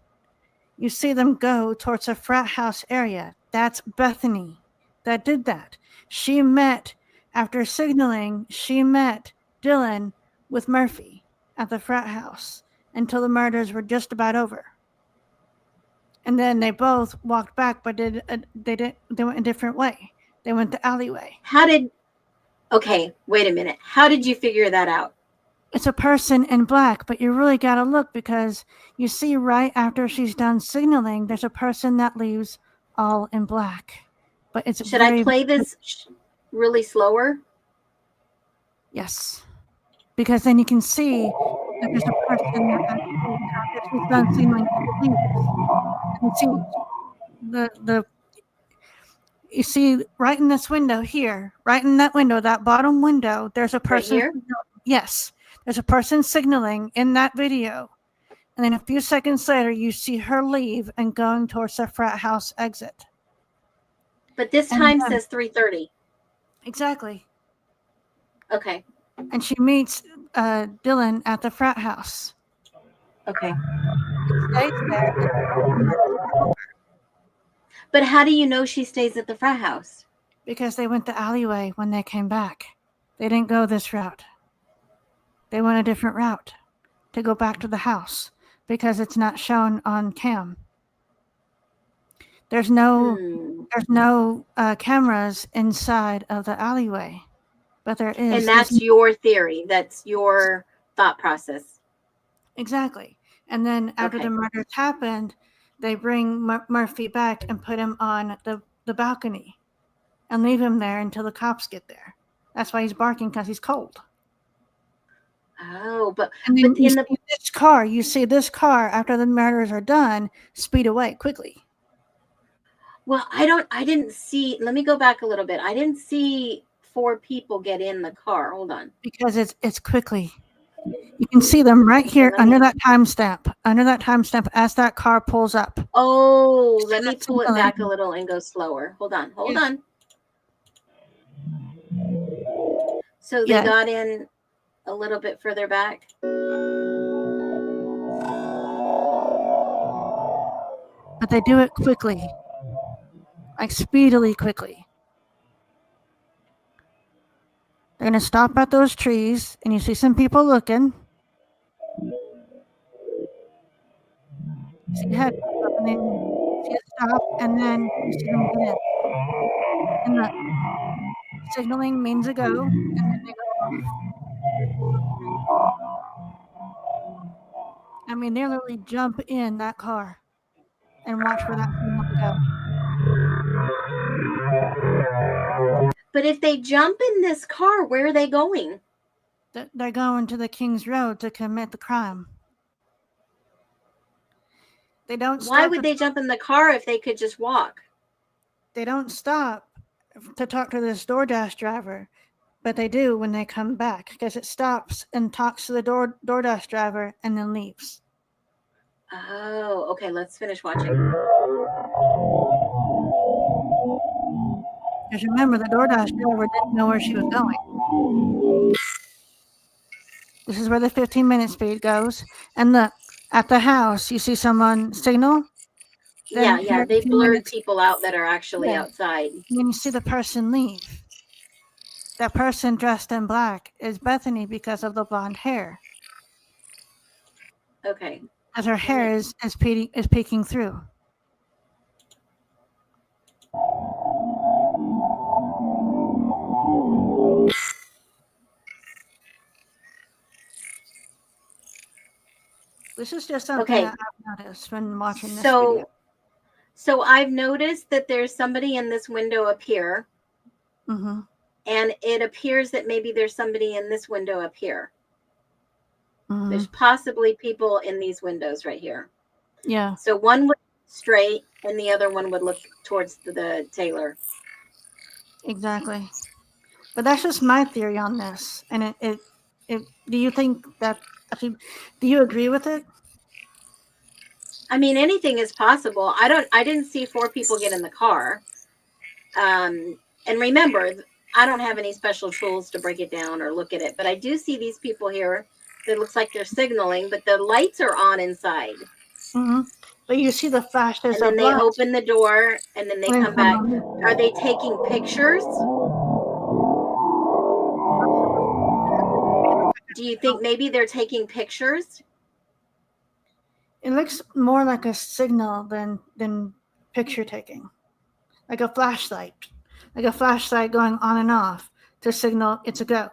you see them go towards a frat house area. That's Bethany that did that. After signaling, she met Dylan with Murphy at the frat house until the murders were just about over. And then they both walked back, but they went a different way. They went the alleyway. Okay, wait a minute. How did you figure that out? It's a person in black, but you really got to look, because you see right after she's done signaling, there's a person that leaves all in black. But it's Should I play this really slower? Yes. Because then you can see that there's a person that after she's done signaling, she leaves. You can see you see right in this window here, right in that window, that bottom window, there's a person. Right here? Yes. There's a person signaling in that video. And then a few seconds later, you see her leave and going towards the frat house exit. But this time says 3:30. Exactly. Okay. And she meets Dylan at the frat house. Okay. Stays there. But how do you know she stays at the frat house? Because they went the alleyway when they came back. They didn't go this route. They went a different route to go back to the house, because it's not shown on cam. There's no cameras inside of the alleyway, but there is. And that's your theory. That's your thought process. Exactly. And then after the murders happened, they bring Murphy back and put him on the balcony and leave him there until the cops get there. That's why he's barking, because he's cold. Oh, but you see this car after the murders are done speed away quickly. Well, I didn't see. Let me go back a little bit. I didn't see 4 people get in the car. Hold on. Because it's quickly. You can see them right here under that timestamp. Under that timestamp as that car pulls up. Oh, let me pull it back a little and go slower. Hold on. So they got in a little bit further back. But they do it quickly. Like speedily quickly. They're going to stop at those trees, and you see some people looking. You see head up, and then you see it stop, and then you see them get in. And the signaling means a go, and then they go off. I mean, they literally jump in that car and watch for that signal to go. But if they jump in this car, where are they going? They're going to the King's Road to commit the crime. They don't stop. Why would they jump in the car if they could just walk? They don't stop to talk to this DoorDash driver, but they do when they come back, because it stops and talks to the DoorDash driver and then leaves. Oh, okay. Let's finish watching. Because remember, the DoorDash driver didn't know where she was going. This is where the 15-minute speed goes. And at the house, you see someone signal. Yeah. They blurred people out that are actually outside. When you see the person leave, that person dressed in black is Bethany because of the blonde hair. Okay. as her hair is peeking through. This is just something Okay. that I've noticed when watching this So, video. so I've noticed that there's somebody in this window up here, Mm-hmm. and it appears that maybe there's somebody in this window up here. Mm-hmm. There's possibly people in these windows right here. Yeah. So one would look straight, and the other one would look towards the Taylor. Exactly. But that's just my theory on this. And it do you think that actually, do you agree with it? I mean, anything is possible. I didn't see 4 people get in the car. And remember, I don't have any special tools to break it down or look at it, but I do see these people here that looks like they're signaling, but the lights are on inside. Mm-hmm. But you see the flashes And then of they light. open the door and then they come back. Are they taking pictures? Do you think maybe they're taking pictures? It looks more like a signal than picture taking, like a flashlight going on and off to signal it's a go.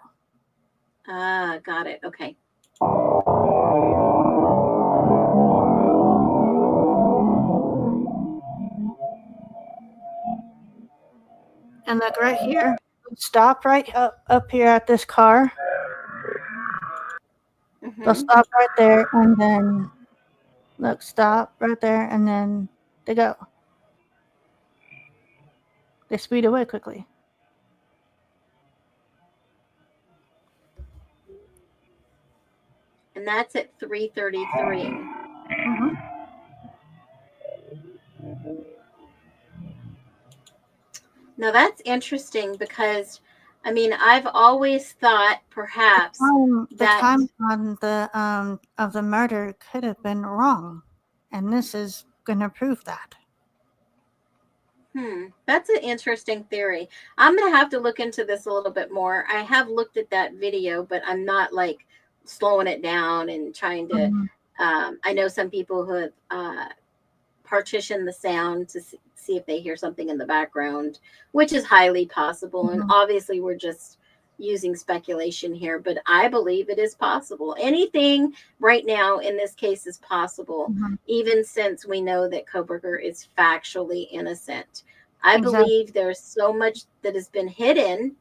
Ah, got it. Okay. And look right here, stop right up here at this car. They'll stop right there, and then look, stop right there, and then they go. They speed away quickly. And that's at 3:33. Mm-hmm. Now that's interesting because, I mean, I've always thought perhaps The time on the of the murder could have been wrong, and this is going to prove that. That's an interesting theory. I'm going to have to look into this a little bit more. I have looked at that video, but I'm not like slowing it down and trying to. I know some people who have partitioned the sound to see if they hear something in the background, which is highly possible. And obviously, we're just using speculation here, but I believe it is possible. Anything right now in this case is possible, even since we know that Koberger is factually innocent. I believe there's so much that has been hidden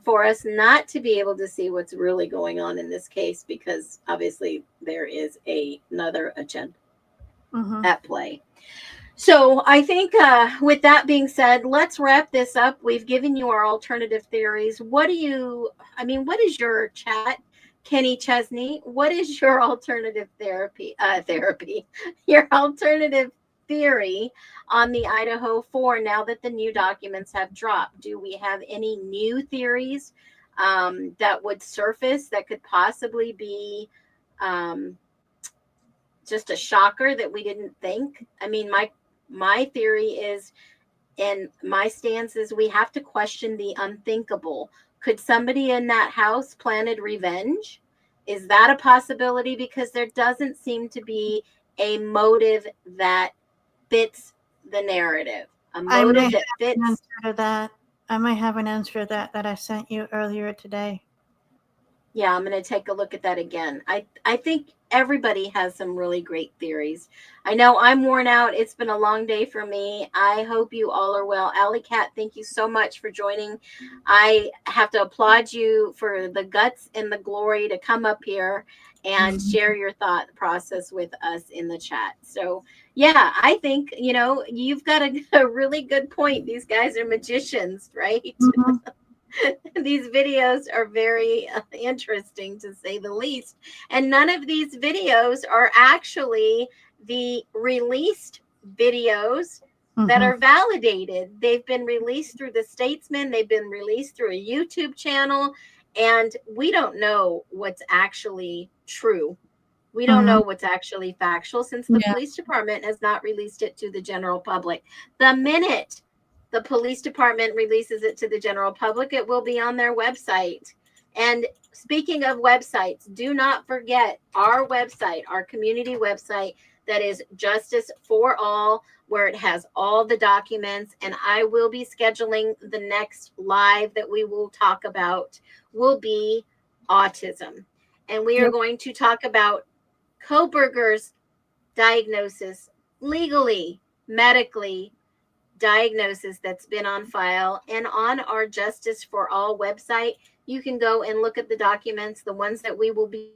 for us not to be able to see what's really going on in this case, because obviously there is another agenda at play. So I think with that being said, let's wrap this up. We've given you our alternative theories. What is your chat, Kenny Chesney? What is your alternative your alternative theory on the Idaho 4 now that the new documents have dropped? Do we have any new theories that would surface that could possibly be just a shocker that we didn't think? I mean, my theory is, and my stance is, we have to question the unthinkable. Could somebody in that house planted revenge? Is that a possibility? Because there doesn't seem to be a motive that fits the narrative. A motive that fits. I might have an answer to that I sent you earlier today. Yeah, I'm going to take a look at that again. I think everybody has some really great theories. I know I'm worn out. It's been a long day for me. I hope you all are well. Alley Cat, thank you so much for joining. I have to applaud you for the guts and the glory to come up here and share your thought process with us in the chat. So, yeah, I think, you've got a really good point. These guys are magicians, right? These videos are very interesting, to say the least. And none of these videos are actually the released videos that are validated. They've been released through the Statesman. They've been released through a YouTube channel. And we don't know what's actually true. We don't know what's actually factual, since the police department has not released it to the general public. The minute the police department releases it to the general public, it will be on their website. And speaking of websites, do not forget our website, our community website that is Justice for All, where it has all the documents. And I will be scheduling the next live that we will talk about will be autism. And we are going to talk about Koberger's diagnosis, legally, medically diagnosis that's been on file. And on our Justice for All website, you can go and look at the documents, the ones that we will be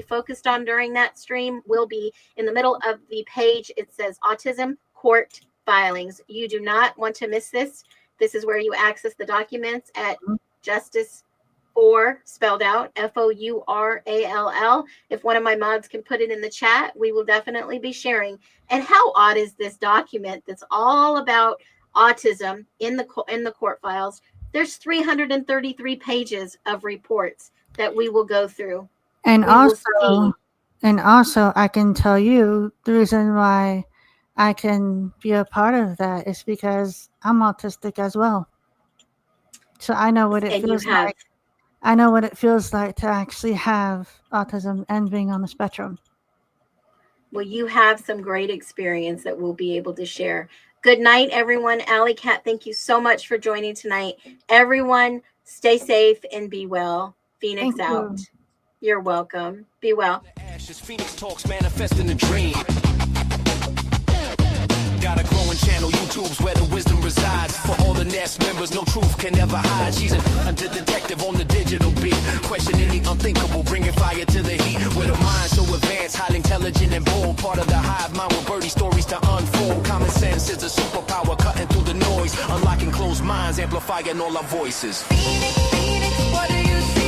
focused on during that stream will be in the middle of the page. It says Autism Court Filings. You do not want to miss this. This is where you access the documents at Justice for, spelled out, FOURALL. If one of my mods can put it in the chat, we will definitely be sharing. And how odd is this document that's all about autism in the court files? There's 333 pages of reports that we will go through. And also, I can tell you the reason why I can be a part of that is because I'm autistic as well. So I know what it feels like. I know what it feels like to actually have autism and being on the spectrum. Well, you have some great experience that we'll be able to share. Good night, everyone. Alley Cat, thank you so much for joining tonight. Everyone, stay safe and be well. Phoenix out. You're welcome. Be well. Ashes, Phoenix talks manifest in a dream. Got a growing channel, YouTube's where the wisdom resides. For all the Nest members, no truth can ever hide. She's an under detective on the digital beat, questioning the unthinkable, bringing fire to the heat. With a mind so advanced, highly intelligent and bold, part of the hive mind with birdie stories to unfold. Common sense is a superpower, cutting through the noise, unlocking closed minds, amplifying all our voices. Phoenix, Phoenix, what do you see?